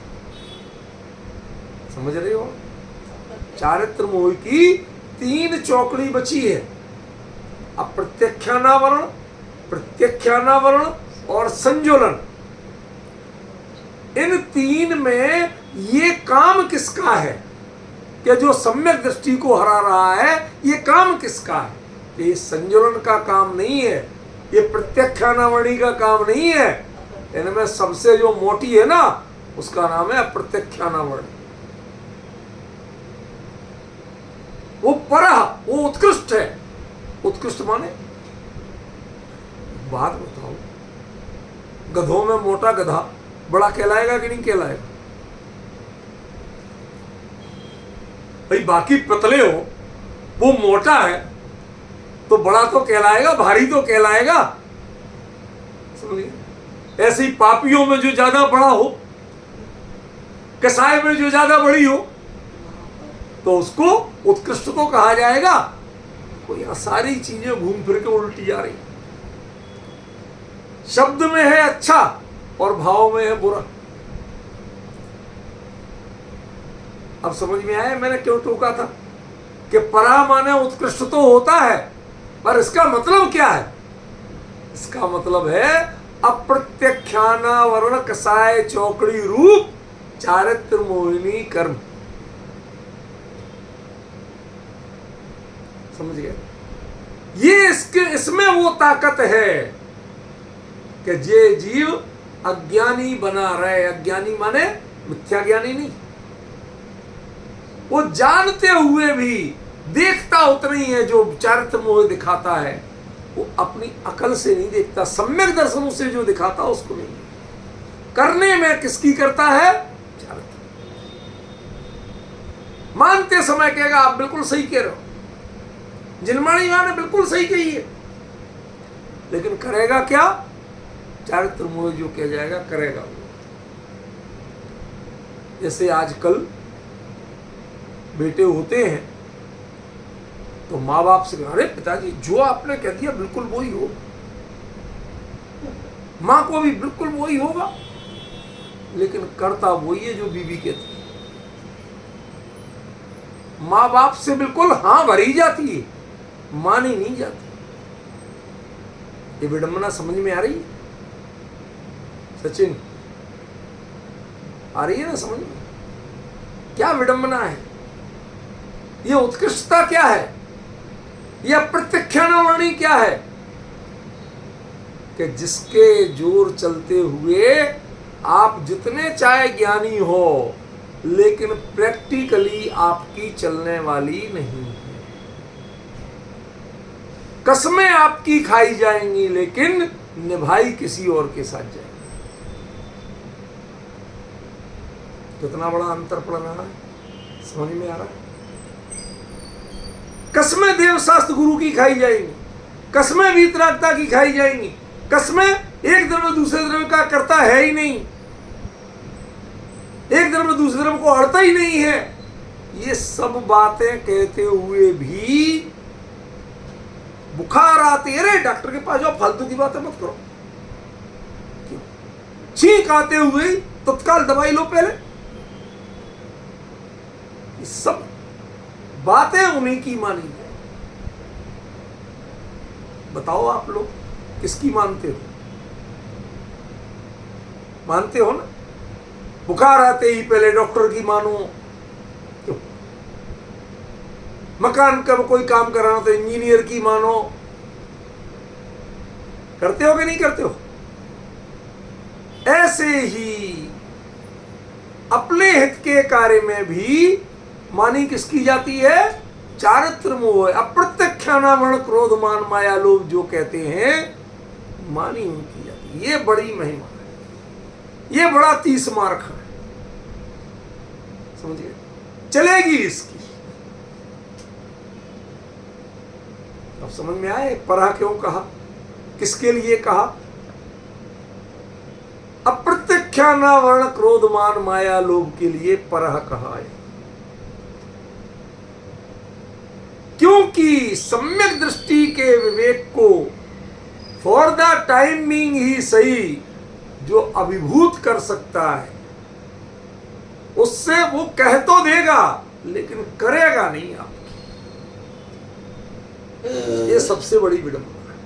समझ रहे हो? चारित्र मोह की 3 चौकड़ी बची है। अब प्रत्याख्यानावरण, प्रत्याख्यानावरण और संजोलन, इन 3 में ये काम किसका है कि जो सम्यक दृष्टि को हरा रहा है? ये काम किसका है? ये संजोलन का काम नहीं है, ये प्रत्याख्यानावणी का काम नहीं है। इनमें सबसे जो मोटी है ना, उसका नाम है अप्रत्याख्यानावणी। वो परह, वो उत्कृष्ट है। उत्कृष्ट माने, बात बताओ, गधों में मोटा गधा बड़ा कहलाएगा कि नहीं कहलाएगा? भाई बाकी पतले हो, वो मोटा है तो बड़ा तो कहलाएगा, भारी तो कहलाएगा। समझिए? ऐसे ही पापियों में जो ज्यादा बड़ा हो, कसाई में जो ज्यादा बड़ी हो, तो उसको उत्कृष्ट तो कहा जाएगा। तो यहां सारी चीजें घूम फिर के उल्टी जा रही। शब्द में है अच्छा और भाव में है बुरा। अब समझ में आया मैंने क्यों टोका था कि परा माने उत्कृष्ट तो होता है, पर इसका मतलब क्या है? इसका मतलब है अप्रत्याख्यानावरण कसाय चौकड़ी रूप चारित्र मोहिनी कर्म। समझ गए? ये इसमें वो ताकत है कि जे जीव अज्ञानी बना रहे। अज्ञानी माने मिथ्या ज्ञानी नहीं, वो जानते हुए भी देखता उतना ही है। जो चारित्र मोह दिखाता है वो अपनी अकल से नहीं देखता, सम्यक दर्शनों से जो दिखाता उसको नहीं। करने में किसकी करता है? चारित्र। मानते समय कहेगा आप बिल्कुल सही कह रहे हो, जिनमाणी मां ने बिल्कुल सही कही है, लेकिन करेगा क्या? चारित्र मोह जो कह जाएगा करेगा। जैसे आजकल बेटे होते हैं तो माँ बाप से, अरे पिताजी जो आपने कह दिया बिल्कुल वही हो। माँ को भी बिल्कुल वही होगा, लेकिन करता वही है जो बीवी कहती है। माँ बाप से बिल्कुल हाँ भरी जाती है, मानी नहीं जाती। ये विडंबना समझ में आ रही है सचिन? आ रही है ना समझ में? क्या विडंबना है? ये उत्कृष्टता क्या है? ये अप्रत्याख्यानावरणी क्या है? कि जिसके जोर चलते हुए आप जितने चाहे ज्ञानी हो, लेकिन प्रैक्टिकली आपकी चलने वाली नहीं है। कसमें आपकी खाई जाएंगी लेकिन निभाई किसी और के साथ जाएगी। कितना बड़ा अंतर पड़ रहा है, समझ में आ रहा है? कसमें देव शास्त्र गुरु की खाई जाएंगी, कसमें वीतरागता की खाई जाएंगी, कसमें एक द्रव्य दूसरे द्रव्य का करता है ही नहीं। एक द्रव्य दूसरे द्रव्य को अड़ता ही नहीं है। ये सब बातें कहते हुए भी बुखार आती है, अरे डॉक्टर के पास जाओ, फालतू की बातें मत करो। क्यों? छींक आते हुए तत्काल दवाई लो पहले। ये सब बातें उन्हीं की मानी है। बताओ आप लोग किसकी मानते हो? मानते हो ना? बुखार आते ही पहले डॉक्टर की मानो। क्यों? मकान का कोई काम कराना तो इंजीनियर की मानो। करते हो कि नहीं करते हो? ऐसे ही अपने हित के कार्य में भी मानी किसकी जाती है? चारित्र मोह, अप्रत्यक्षानावरण, क्रोध, मान, माया, लोभ जो कहते हैं, मानी उनकी जाती है। ये बड़ी महिमा है, ये बड़ा 30 मार्क है, समझिए, चलेगी इसकी। अब समझ में आए परा क्यों कहा, किसके लिए कहा? अप्रत्यक्षानावरण, क्रोध, मान, माया, लोभ के लिए परह कहा है। क्योंकि सम्यक दृष्टि के विवेक को फॉर द टाइम बीइंग ही सही जो अभिभूत कर सकता है, उससे वो कह तो देगा लेकिन करेगा नहीं आपकी। ये सबसे बड़ी विडंबना है।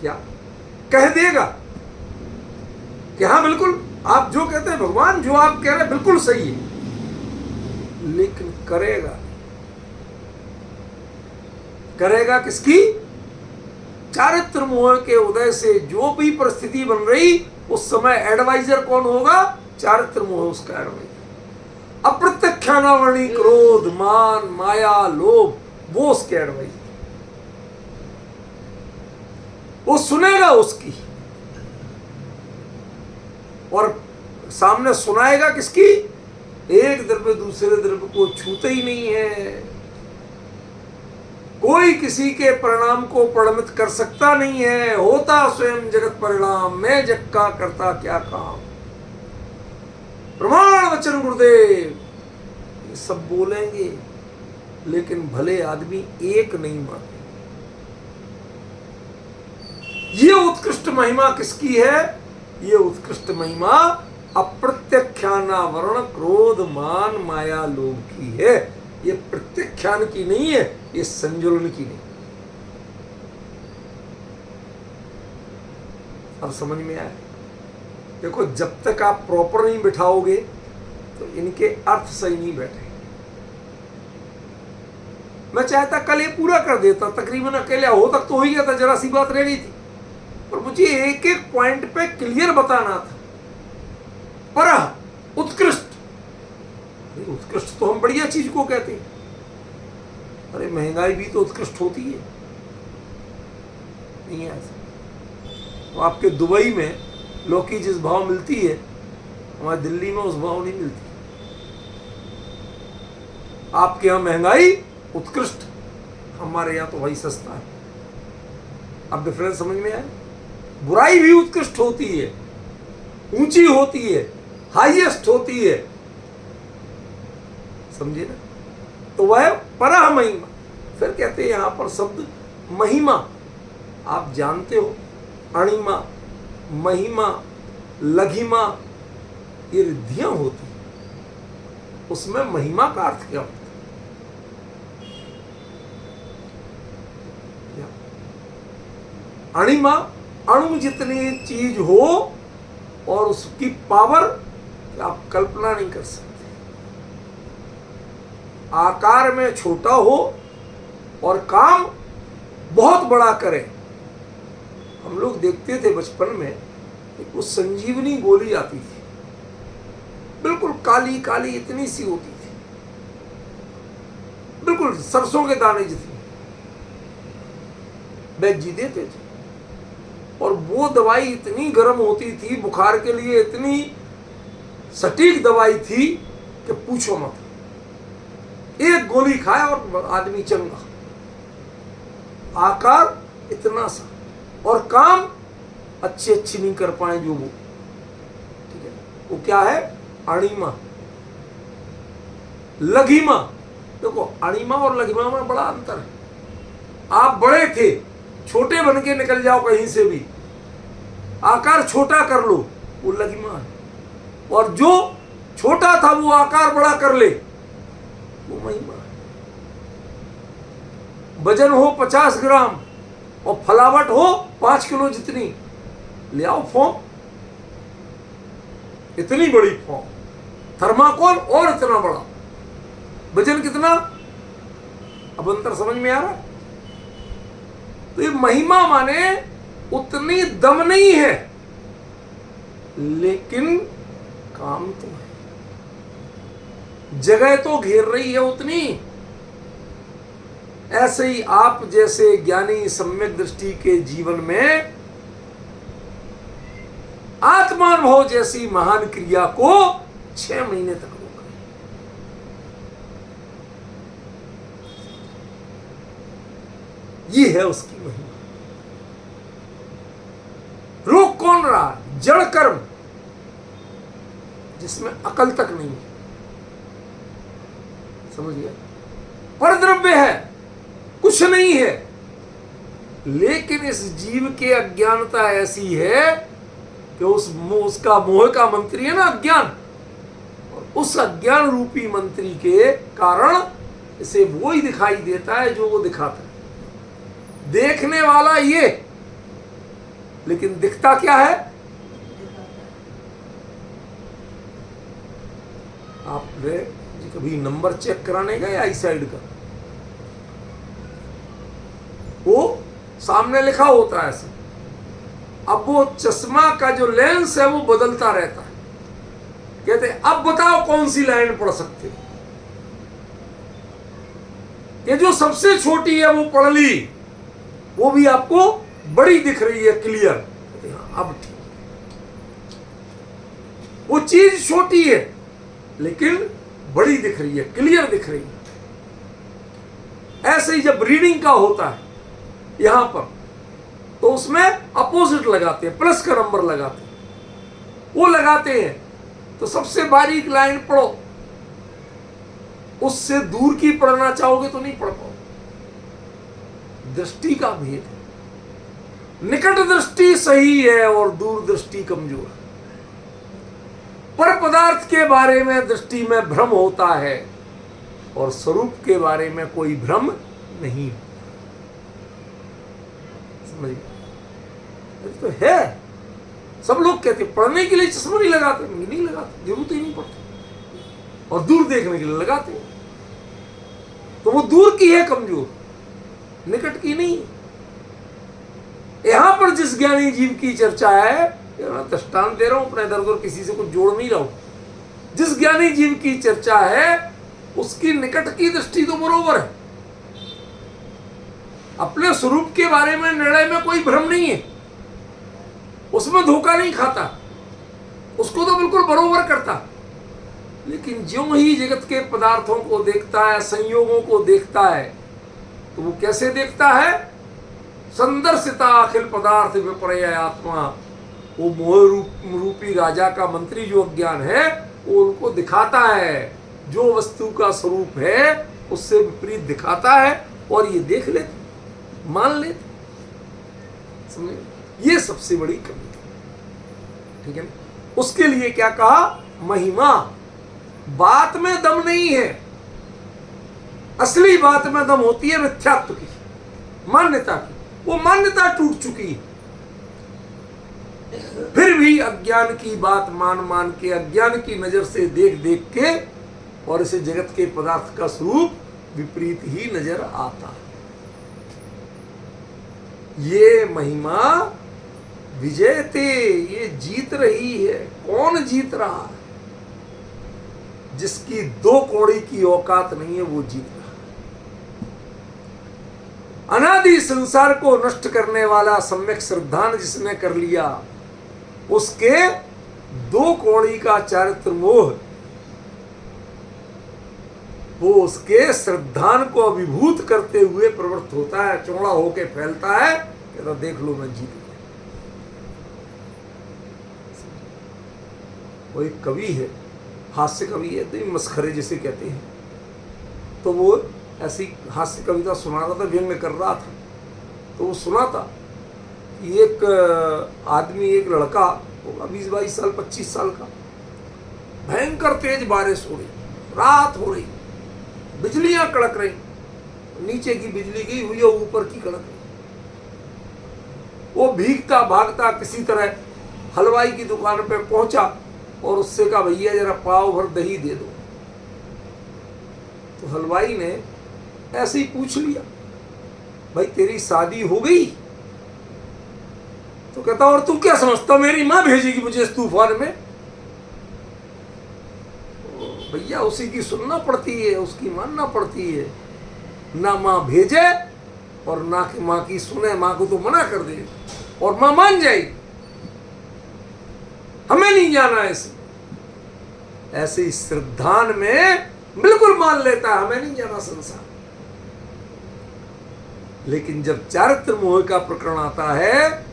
क्या कह देगा कि हाँ बिल्कुल आप जो कहते हैं भगवान, जो आप कह रहे हैं बिल्कुल सही है, लेकिन करेगा। करेगा किसकी? चारित्र मोह के उदय से जो भी परिस्थिति बन रही, उस समय एडवाइजर कौन होगा? चारित्र मोह उसका एडवाइजर। अप्रत्यक्षानावरणी, क्रोध, मान, माया, लोभ, वो उसके एडवाइजर। वो सुनेगा उसकी और सामने सुनाएगा किसकी? एक द्रव्य दूसरे द्रव्य को छूते ही नहीं है। कोई किसी के परिणाम को परिणमित कर सकता नहीं है। होता स्वयं जगत परिणाम, मैं जग का करता क्या काम। प्रमाण वचन गुरुदेव, ये सब बोलेंगे लेकिन भले आदमी एक नहीं माने। ये उत्कृष्ट महिमा किसकी है? ये उत्कृष्ट महिमा अप्रत्यक्षानावरण, क्रोध, मान, माया, लोभ की है। ये प्रत्यक्षान की नहीं है, ये संजुलन की नहीं। अब समझ में आया? देखो, जब तक आप प्रॉपर नहीं बिठाओगे तो इनके अर्थ सही नहीं बैठे। मैं चाहता कल ये पूरा कर देता, तकरीबन अकेले हो तक तो हो ही गया था, जरा सी बात रह गई थी, पर मुझे एक एक पॉइंट पे क्लियर बताना था। पर उत्कृष्ट, उत्कृष्ट तो हम बढ़िया चीज को कहते हैं। अरे महंगाई भी तो उत्कृष्ट होती है, नहीं है ऐसा? तो आपके दुबई में लौकी जिस भाव मिलती है, हमारे दिल्ली में उस भाव नहीं मिलती। आपके यहां महंगाई उत्कृष्ट, हमारे यहां तो वही सस्ता है। अब डिफरेंस समझ में आया? बुराई भी उत्कृष्ट होती है, ऊंची होती है, हाईएस्ट होती है, समझे ना? तो वह परह महिमा। फिर कहते हैं यहां पर शब्द महिमा, आप जानते हो, अणिमा, महिमा, लघिमा, ये रिद्धियां होती, उसमें महिमा का अर्थ क्या होता है? अणिमा, अणु जितनी चीज हो और उसकी पावर आप कल्पना नहीं कर सकते। आकार में छोटा हो और काम बहुत बड़ा करे। हम लोग देखते थे बचपन में, वो संजीवनी गोली आती थी, बिल्कुल काली काली इतनी सी होती थी, बिल्कुल सरसों के दाने जितनी, वैद्य जी देते थे। और वो दवाई इतनी गर्म होती थी, बुखार के लिए इतनी सटीक दवाई थी कि पूछो मत। एक गोली खाए और आदमी चंगा। आकार इतना सा और काम अच्छी नहीं कर पाए जो वो, ठीक है। वो क्या है? अणिमा, लघिमा। देखो अणिमा और लघिमा में बड़ा अंतर है। आप बड़े थे, छोटे बन के निकल जाओ कहीं से भी, आकार छोटा कर लो, वो लघिमा है। और जो छोटा था वो आकार बड़ा कर ले, वो महिमा है। वजन हो 50 ग्राम और फलावट हो 5 किलो जितनी, ले आओ फॉर्म, इतनी बड़ी फॉर्म, थर्माकोल और इतना बड़ा, वजन कितना? अब अंतर समझ में आ रहा? तो ये महिमा माने उतनी दम नहीं है, लेकिन काम तो है, जगह तो घेर रही है उतनी। ऐसे ही आप जैसे ज्ञानी सम्यक दृष्टि के जीवन में आत्मानुभव जैसी महान क्रिया को 6 महीने तक रोका। ये है उसकी महिमा। रोक कौन रहा? जड़ कर्म, जिसमें अकल तक नहीं है, समझ गया? परद्रव्य है, कुछ नहीं है, लेकिन इस जीव के अज्ञानता ऐसी है कि उसका मोह का मंत्री है ना अज्ञान, और उस अज्ञान रूपी मंत्री के कारण इसे वो ही दिखाई देता है जो वो दिखाता है। देखने वाला ये, लेकिन दिखता क्या है? आपने कभी नंबर चेक कराने गए आई साइड का? वो सामने लिखा होता है ऐसा, अब वो चश्मा का जो लेंस है वो बदलता रहता है। कहते अब बताओ कौन सी लाइन पढ़ सकते हो? ये जो सबसे छोटी है वो पढ़ ली, वो भी आपको बड़ी दिख रही है, क्लियर। अब ठीक, वो चीज छोटी है लेकिन बड़ी दिख रही है, क्लियर दिख रही है। ऐसे ही जब रीडिंग का होता है यहां पर, तो उसमें अपोजिट लगाते हैं, प्लस का नंबर लगाते हैं, वो लगाते हैं तो सबसे बारीक लाइन पढ़ो, उससे दूर की पढ़ना चाहोगे तो नहीं पढ़ पाओ। दृष्टि का भेद है, निकट दृष्टि सही है और दूर दृष्टि कमजोर है। पर पदार्थ के बारे में दृष्टि में भ्रम होता है और स्वरूप के बारे में कोई भ्रम नहीं। समझिए, तो है। सब लोग कहते पढ़ने के लिए चश्मा नहीं लगाते, नहीं लगाते, जरूरत ही नहीं पड़ती, और दूर देखने के लिए लगाते। तो वो दूर की है कमजोर, निकट की नहीं। यहां पर जिस ज्ञानी जीव की चर्चा है, दृष्टांत दे रहा हूं, अपने इधर उधर किसी से कुछ जोड़ नहीं रहा हूं। जिस ज्ञानी जीव की चर्चा है उसकी निकट की दृष्टि तो बरोबर है, अपने स्वरूप के बारे में निर्णय में कोई भ्रम नहीं है, उसमें धोखा नहीं खाता, उसको तो बिल्कुल बरोबर करता। लेकिन ज्यों ही जगत के पदार्थों को देखता है, संयोगों को देखता है, तो वो कैसे देखता है? संदर्शिता अखिल पदार्थ विपर्य आत्मा। वो मोह रूपी राजा का मंत्री जो अज्ञान है, वो उनको दिखाता है, जो वस्तु का स्वरूप है उससे विपरीत दिखाता है, और ये देख लेते, मान लेते। समझे? ये सबसे बड़ी कमी है, ठीक है। उसके लिए क्या कहा? महिमा। बात में दम नहीं है, असली बात में दम होती है मिथ्यात्व की, मान्यता की। वो मान्यता टूट चुकी है, फिर भी अज्ञान की बात मान मान के, अज्ञान की नजर से देख देख के, और इसे जगत के पदार्थ का स्वरूप विपरीत ही नजर आता है। ये महिमा विजयते, ये जीत रही है। कौन जीत रहा है? जिसकी 2 कौड़ी की औकात नहीं है वो जीत रहा है। अनादि संसार को नष्ट करने वाला सम्यक श्रद्धान जिसने कर लिया, उसके 2 कौड़ी का चारित्र मोह, वो उसके श्रद्धान को अभिभूत करते हुए प्रवृत्त होता है, चौड़ा होके फैलता है, कहता देख लो मैं जीत गया। वो एक कवि है, हास्य कवि है, तो मस्खरे जिसे कहते हैं, तो वो ऐसी हास्य कविता सुना रहा था, व्यंग्य कर रहा था। तो वो सुना था कि एक आदमी, एक लड़का होगा 20-22 साल, 25 साल का, भयंकर तेज बारिश हो रही, रात हो रही, बिजलियां कड़क रही, नीचे की बिजली गई हुई है, ऊपर की कड़क रही। वो भीगता भागता किसी तरह हलवाई की दुकान पे पहुंचा और उससे कहा, भैया जरा पाव भर दही दे दो। तो हलवाई ने ऐसे ही पूछ लिया, भाई तेरी शादी हो गई? तो कहता, और तू क्या समझता मेरी मां भेजेगी मुझे इस तूफान में? भैया उसी की सुनना पड़ती है, उसकी मानना पड़ती है, ना मां भेजे और ना कि मां की सुने। मां को तो मना कर दे और मां मान जाएगी, हमें नहीं जाना ऐसे। ऐसे ही श्रद्धान में बिल्कुल मान लेता है, हमें नहीं जाना संसार। लेकिन जब चारित्र मोह का प्रकरण आता है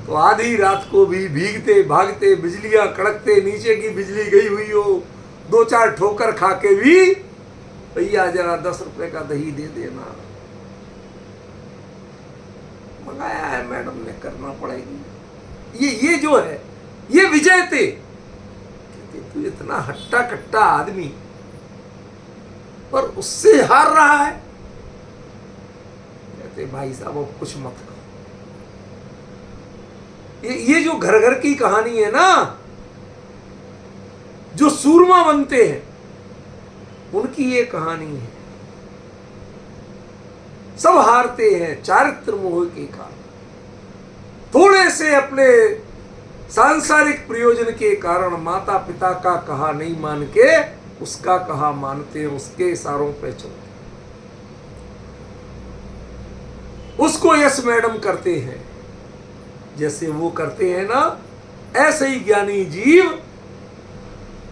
तो आधी रात को भी भीगते भागते, बिजलियां कड़कते, नीचे की बिजली गई हुई हो, 2-4 ठोकर खा के भी, भैया जरा 10 रुपए का दही दे देना। मंगाया है मैडम ने, करना पड़ेगी। ये जो है, ये विजय थे। तू इतना हट्टा कट्टा आदमी पर उससे हार रहा है। कहते भाई साहब अब कुछ मत करो। ये जो घर घर की कहानी है ना, जो सूरमा बनते हैं उनकी ये कहानी है। सब हारते हैं चारित्र मोह के कारण, थोड़े से अपने सांसारिक प्रयोजन के कारण माता पिता का कहा नहीं मान के उसका कहा मानते हैं, उसके इशारों पे चलते, उसको यस मैडम करते हैं। जैसे वो करते हैं ना, ऐसे ही ज्ञानी जीव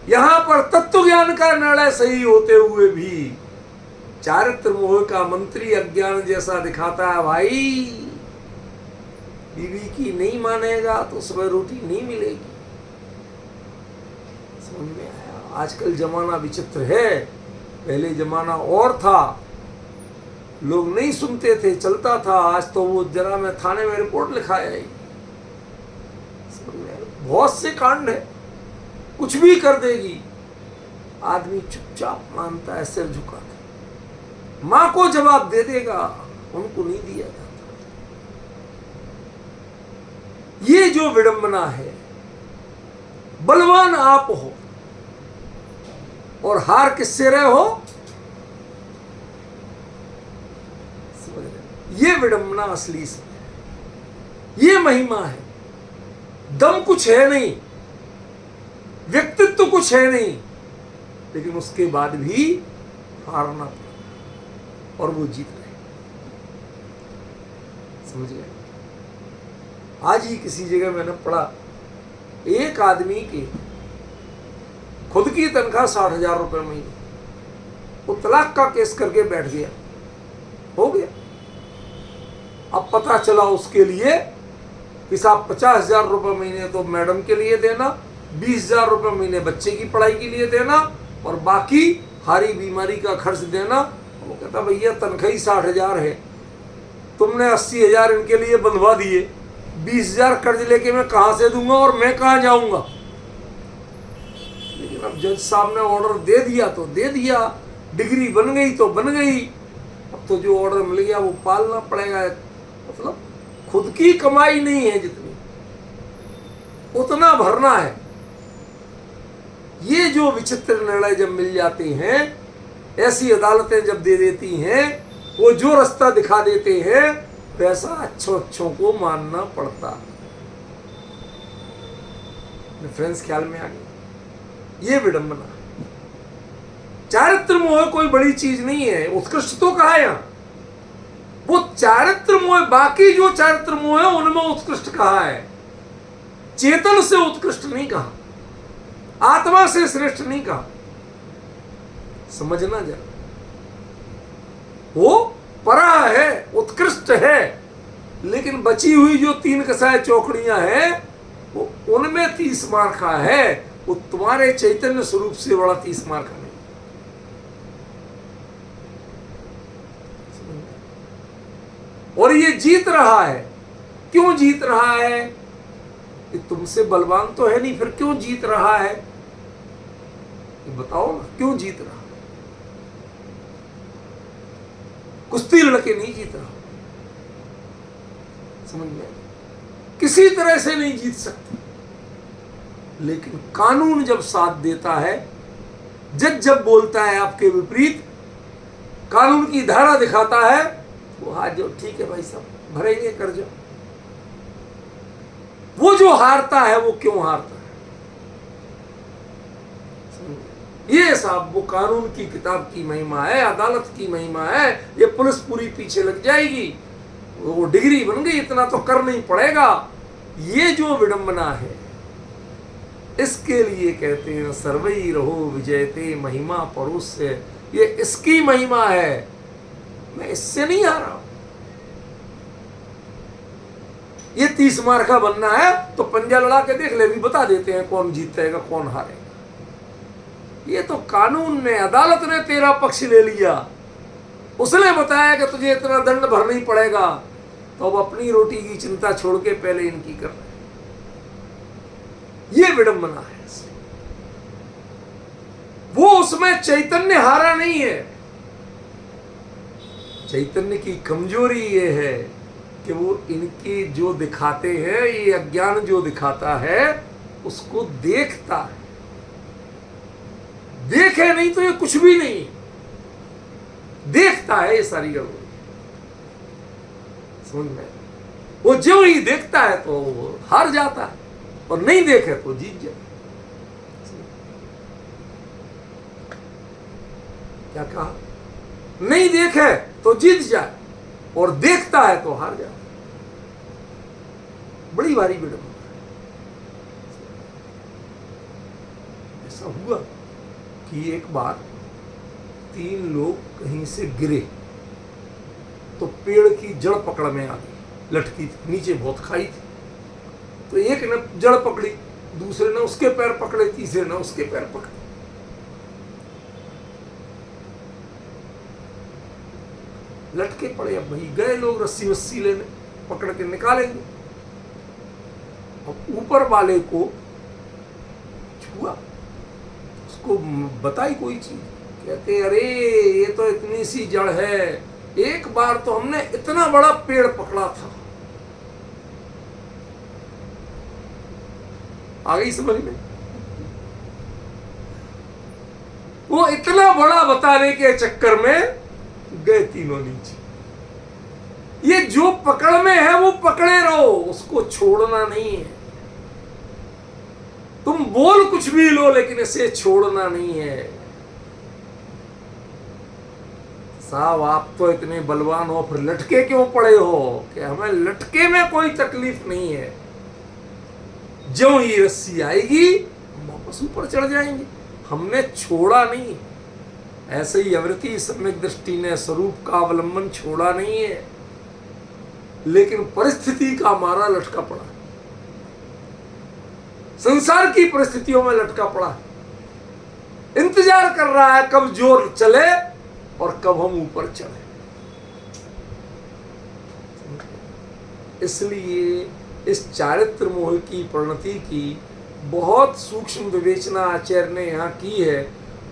यहां पर तत्व ज्ञान का निर्णय सही होते हुए भी चारित्र मोह का मंत्री अज्ञान जैसा दिखाता है। भाई बीवी की नहीं मानेगा तो सुबह रोटी नहीं मिलेगी। समझ में आया? आजकल जमाना विचित्र है, पहले जमाना और था, लोग नहीं सुनते थे, चलता था। आज तो वो जरा मैं थाने में रिपोर्ट लिखाया ही, बहुत से कांड है, कुछ भी कर देगी, आदमी चुपचाप मानता है, सिर झुकाता। मां को जवाब दे देगा, उनको नहीं दिया जाता। ये जो विडंबना है, बलवान आप हो और हार किससे रहे हो? समझ रहे? ये विडंबना असली से, ये महिमा है। दम कुछ है नहीं, व्यक्तित्व तो कुछ है नहीं, लेकिन उसके बाद भी हारना पड़ा और वो जीत रहे। समझ गए? आज ही किसी जगह मैंने पढ़ा, एक आदमी की खुद की तनख्वाह 60,000 रुपये महीने, वो तलाक का केस करके बैठ गया, हो गया। अब पता चला उसके लिए कि साहब 50,000 रुपये महीने तो मैडम के लिए देना, 20,000 रुपये महीने बच्चे की पढ़ाई के लिए देना और बाकी हारी बीमारी का खर्च देना। वो कहता भैया तनख्वाह ही 60,000 है, तुमने 80,000 इनके लिए बंधवा दिए, 20,000 कर्ज लेके मैं कहाँ से दूंगा और मैं कहाँ जाऊंगा? लेकिन अब जज साहब ने ऑर्डर दे दिया तो दे दिया, डिग्री बन गई तो बन गई, अब तो जो ऑर्डर मिल गया वो पालना पड़ेगा। मतलब खुद की कमाई नहीं है जितनी, उतना भरना है। ये जो विचित्र निर्णय जब मिल जाते हैं, ऐसी अदालतें जब दे देती हैं, वो जो रास्ता दिखा देते हैं, वैसा अच्छों को मानना पड़ता। फ्रेंड्स ख्याल में आ गया? ये विडंबना। चारित्र मोह कोई बड़ी चीज नहीं है, उत्कृष्ट तो कहा यहां, वो चारित्र मोह, बाकी जो चारित्र मोह है उनमें उत्कृष्ट कहा है, चेतन से उत्कृष्ट नहीं कहा, आत्मा से श्रेष्ठ नहीं कहा। समझना जरा, वो परा है, उत्कृष्ट है, लेकिन बची हुई जो 3 कसाय चौकड़ियां हैं वो उनमें 30 मार का है, वो तुम्हारे चैतन्य स्वरूप से बड़ा 30 मार का नहीं। और ये जीत रहा है। क्यों जीत रहा है? ये तुमसे बलवान तो है नहीं, फिर क्यों जीत रहा है? ये बताओ ना, क्यों जीत रहा? कुश्ती लड़के नहीं जीत रहा, समझ में? किसी तरह से नहीं जीत सकते। लेकिन कानून जब साथ देता है, जज जब बोलता है आपके विपरीत, कानून की धारा दिखाता है, वो हाथ जो ठीक है भाई साहब भरेंगे कर जाओ। वो जो हारता है वो क्यों हारता है? ये साहब वो कानून की किताब की महिमा है, अदालत की महिमा है। ये पुलिस पूरी पीछे लग जाएगी, वो डिग्री बन गई, इतना तो कर नहीं पड़ेगा। ये जो विडंबना है, इसके लिए कहते हैं सर्वई रहो विजयते महिमा परुष्य। ये इसकी महिमा है, मैं इससे नहीं हारा। ये 30 मार का बनना है तो पंजा लड़ा के देख ले, भी बता देते हैं कौन जीतेगा कौन हारेगा। ये तो कानून ने, अदालत ने तेरा पक्ष ले लिया। उसने बताया कि तुझे इतना दंड भरना ही पड़ेगा, तो अब अपनी रोटी की चिंता छोड़ के पहले इनकी कर रहे। ये विडंबना है। वो उसमें चैतन्य हारा नहीं है। चैतन्य की कमजोरी ये है कि वो इनकी जो दिखाते हैं, ये अज्ञान जो दिखाता है उसको देखता है। देखे नहीं तो ये कुछ भी नहीं, देखता है ये सारी गड़बड़ी। समझ में? वो जो ही देखता है तो वो हार जाता है, और नहीं देखे तो जीत जाए। क्या कहा? नहीं देखे तो जीत जाए, और देखता है तो हार जाए। बड़ी भारी विडंबना। ऐसा हुआ कि एक बार 3 लोग कहीं से गिरे तो पेड़ की जड़ पकड़ में आ गई, लटकी थी, नीचे बहुत खाई थी। तो एक ने जड़ पकड़ी, दूसरे ने उसके पैर पकड़े, तीसरे ने उसके पैर पकड़े। लटके पड़े। अब भाई गए लोग रस्सी वस्सी लेने, पकड़ के निकालेंगे। अब ऊपर वाले को छुआ, उसको बताई कोई चीज, कहते अरे ये तो इतनी सी जड़ है, एक बार तो हमने इतना बड़ा पेड़ पकड़ा था। आ गई समझ में? वो इतना बड़ा बताने के चक्कर में गए तीनों नीचे। ये जो पकड़ में है वो पकड़े रहो, उसको छोड़ना नहीं है। तुम बोल कुछ भी लो, लेकिन इसे छोड़ना नहीं है। साहब आप तो इतने बलवान हो, फिर लटके क्यों पड़े हो? कि हमें लटके में कोई तकलीफ नहीं है। जो ही रस्सी आएगी हम वापस ऊपर चढ़ जाएंगे, हमने छोड़ा नहीं। ऐसे ही अवृति सम्यक दृष्टि ने स्वरूप का अवलंबन छोड़ा नहीं है, लेकिन परिस्थिति का मारा लटका पड़ा, संसार की परिस्थितियों में लटका पड़ा, इंतजार कर रहा है कब जोर चले और कब हम ऊपर चढ़े। इसलिए इस चारित्र मोह की परिणति की बहुत सूक्ष्म विवेचना आचार्य ने यहाँ की है,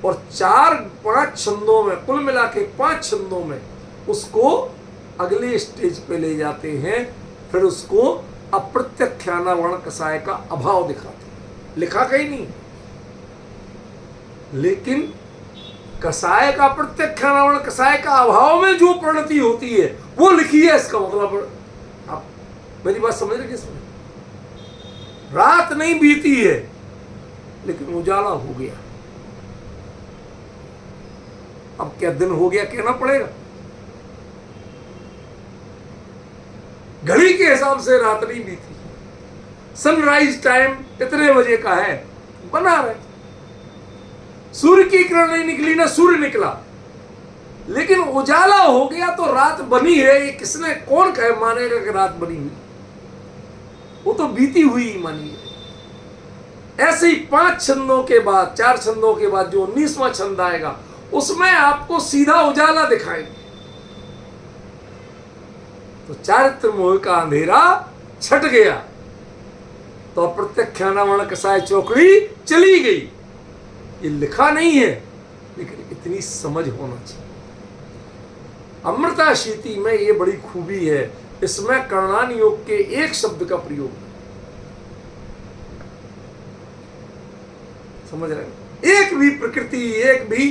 और 4-5 छंदों में, कुल मिला के 5 छंदों में उसको अगले स्टेज पे ले जाते हैं। फिर उसको अप्रत्यख्यानावरण कसाय का अभाव दिखाते हैं। लिखा कहीं नहीं, लेकिन कसाय का प्रत्यख्यानावरण कसाय का अभाव में जो परिणति होती है वो लिखी है। इसका मतलब आप मेरी बात समझ रहे? किसमें रात नहीं बीती है लेकिन उजाला हो गया। अब क्या दिन हो गया कहना पड़ेगा? घड़ी के हिसाब से रात नहीं बीती। सनराइज टाइम इतने बजे का है, बना रहे। सूर्य की किरण नहीं निकली ना सूर्य निकला, लेकिन उजाला हो गया तो रात बनी है। ये किसने, कौन कहे मानेगा कि रात बनी हुई? वो तो बीती हुई मानी है। ऐसे ही 5 छंदों के बाद, 4 छंदों के बाद जो 19वां छंद आएगा उसमें आपको सीधा उजाला दिखाएंगे। तो चारित्र मोह का अंधेरा छट गया, तो अप्रत्यक्षानावरण कसाय चौकड़ी चली गई। ये लिखा नहीं है, लेकिन इतनी समझ होना चाहिए। अमृता शीति में ये बड़ी खूबी है, इसमें कर्णान योग के एक शब्द का प्रयोग है। समझ रहे हैं? एक भी प्रकृति, एक भी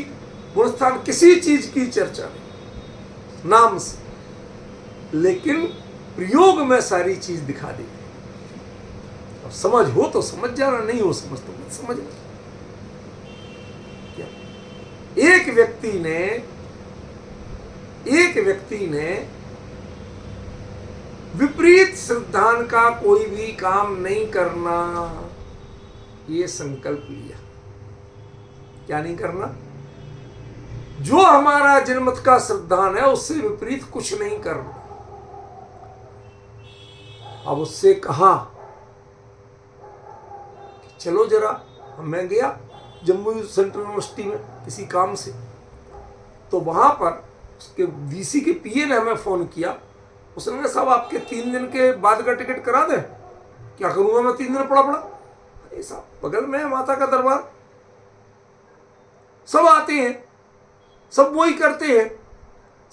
गुणस्थान, किसी चीज की चर्चा नहीं नाम से, लेकिन प्रयोग में सारी चीज दिखा दी। अब समझ हो तो समझ जाना, नहीं हो समझ तो मत समझना। एक व्यक्ति ने विपरीत सिद्धांत का कोई भी काम नहीं करना ये संकल्प लिया। क्या नहीं करना? जो हमारा जनमत का सिद्धांत है उससे विपरीत कुछ नहीं करना। अब उससे कहा कि चलो जरा, मैं गया जम्मू सेंट्रल यूनिवर्सिटी में किसी काम से, तो वहां पर उसके वीसी के पीए ने हमें फोन किया। उसने कहा साहब आपके 3 दिन के बाद का टिकट करा दें। क्या करूंगा मैं, 3 दिन पड़ा। अरे साहब बगल में माता का दरबार, सब आते हैं, सब वही करते हैं,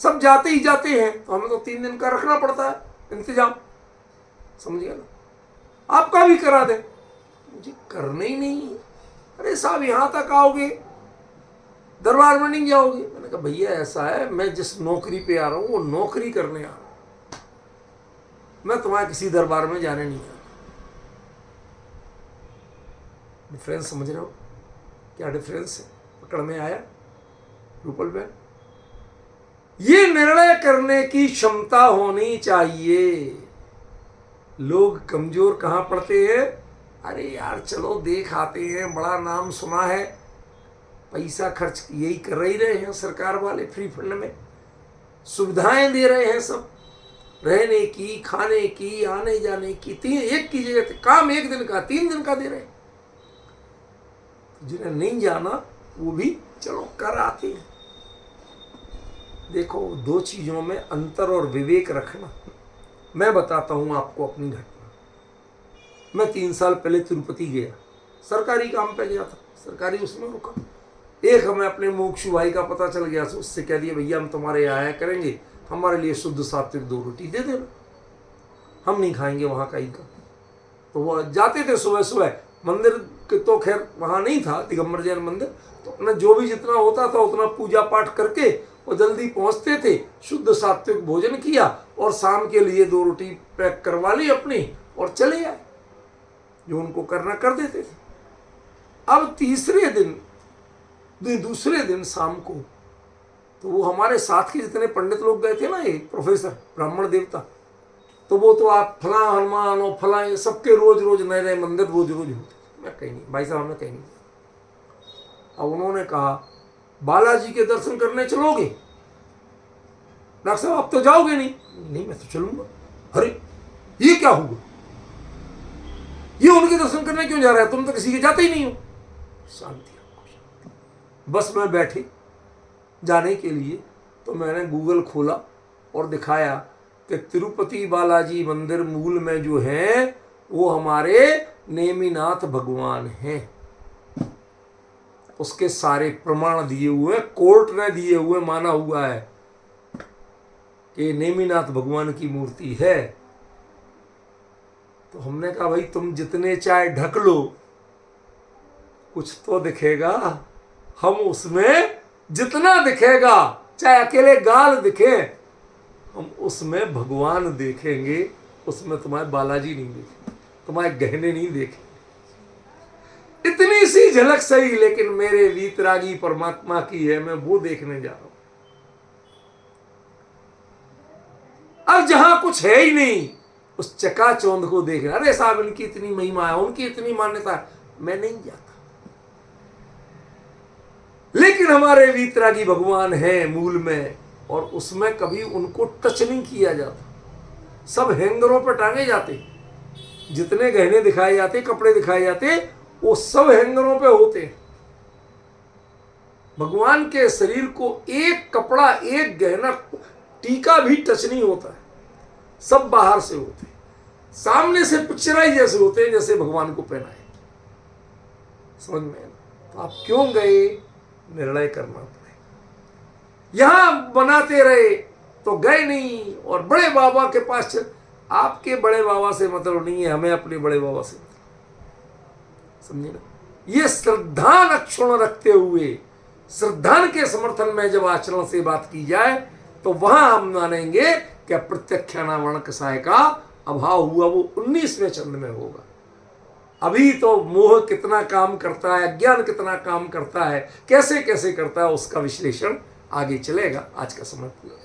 सब जाते ही जाते हैं, तो हमें तो 3 दिन का रखना पड़ता है इंतजाम। समझिए ना, आपका भी करा दे। मुझे करना ही नहीं है। अरे साहब यहां तक आओगे, दरबार में नहीं जाओगे। मैंने कहा भैया ऐसा है, मैं जिस नौकरी पे आ रहा हूं वो नौकरी करने आ रहा हूं, मैं तुम्हारे किसी दरबार में जाने नहीं आ रहा। डिफरेंस समझ रहे हो? क्या डिफरेंस है? पकड़ में आया रूपल बहन? ये निर्णय करने की क्षमता होनी चाहिए। लोग कमजोर कहां पड़ते हैं? अरे यार चलो देख आते हैं, बड़ा नाम सुना है, पैसा खर्च यही कर ही रहे हैं सरकार वाले, फ्री फंड में सुविधाएं दे रहे हैं, सब रहने की, खाने की, आने जाने की, एक की जगह काम 1 दिन का 3 दिन का दे रहे हैं। जिन्हें नहीं जाना वो भी चलो कर आते हैं। देखो 2 चीजों में अंतर और विवेक रखना। मैं बताता हूं आपको अपनी घटना। मैं 3 साल पहले तिरुपति गया, सरकारी काम पे गया था, सरकारी उसमें रुका। एक हमें अपने मोक्षु भाई का पता चल गया, उससे कह दिया भैया हम तुम्हारे यहाँ आया करेंगे, हमारे लिए शुद्ध सात्विक 2 रोटी दे देना, हम नहीं खाएंगे वहाँ का ही का। तो वो जाते थे सुबह सुबह, मंदिर के तो खैर वहाँ नहीं था, दिगंबर जैन मंदिर, तो अपना जो भी जितना होता था उतना पूजा पाठ करके वो जल्दी पहुँचते थे, शुद्ध सात्विक भोजन किया और शाम के लिए 2 रोटी पैक करवा ली अपनी और चले आए, जो उनको करना कर देते थे। अब दूसरे दिन शाम को तो वो हमारे साथ के जितने पंडित लोग गए थे ना, ये प्रोफेसर ब्राह्मण देवता, तो वो तो आप फला हनुमान और फला, ये सबके रोज रोज नए नए मंदिर रोज रोज होते। मैं कहीं नहीं, भाई साहब हमने कहीं नहीं। अब उन्होंने कहा बालाजी के दर्शन करने चलोगे? डॉक्टर साहब आप तो जाओगे नहीं? नहीं मैं तो चलूंगा। अरे ये क्या हुआ, ये उनके दर्शन करने क्यों जा रहा है, तुम तो किसी के जाते ही नहीं हो। शांति, बस में बैठे जाने के लिए, तो मैंने गूगल खोला और दिखाया कि तिरुपति बालाजी मंदिर मूल में जो है वो हमारे नेमिनाथ भगवान हैं। उसके सारे प्रमाण दिए हुए, कोर्ट ने दिए हुए, माना हुआ है कि नेमिनाथ भगवान की मूर्ति है। तो हमने कहा भाई तुम जितने चाहे ढक लो, कुछ तो दिखेगा। हम उसमें जितना दिखेगा, चाहे अकेले गाल दिखे, हम उसमें भगवान देखेंगे, उसमें तुम्हारे बालाजी नहीं देखेंगे, तुम्हारे गहने नहीं देखेंगे। इतनी सी झलक सही, लेकिन मेरे वीतरागी परमात्मा की है, मैं वो देखने जा रहा हूं। अब जहां कुछ है ही नहीं, उस चकाचौंध को देख रहे, अरे साहब इनकी इतनी महिमा है, उनकी इतनी मान्यता है, मैं नहीं जाता। लेकिन हमारे वीतरागी भगवान हैं मूल में, और उसमें कभी उनको टच नहीं किया जाता। सब हैंगरों पर टांगे जाते, जितने गहने दिखाए जाते, कपड़े दिखाए जाते, वो सब हैंगरों पे होते हैं। भगवान के शरीर को एक कपड़ा, एक गहना, टीका भी टच नहीं होता है, सब बाहर से होते हैं, सामने से पिक्चराइज जैसे होते हैं, जैसे भगवान को पहनाए। समझ में? तो आप क्यों गए, निर्णय करना पड़ेगा। यहां बनाते रहे तो गए नहीं, और बड़े बाबा के पास आपके बड़े बाबा से मतलब नहीं है, हमें अपने बड़े बाबा से मतलब। समझे ना? ये श्रद्धा लक्षण रखते हुए, श्रद्धा के समर्थन में जब आचरण से बात की जाए तो वहां हम मानेंगे कि प्रत्यक्षानावरण कसाय का अभाव हुआ। वो 19वें चंद में होगा। अभी तो मोह कितना काम करता है, अज्ञान कितना काम करता है, कैसे कैसे करता है, उसका विश्लेषण आगे चलेगा। आज का समय पूरा।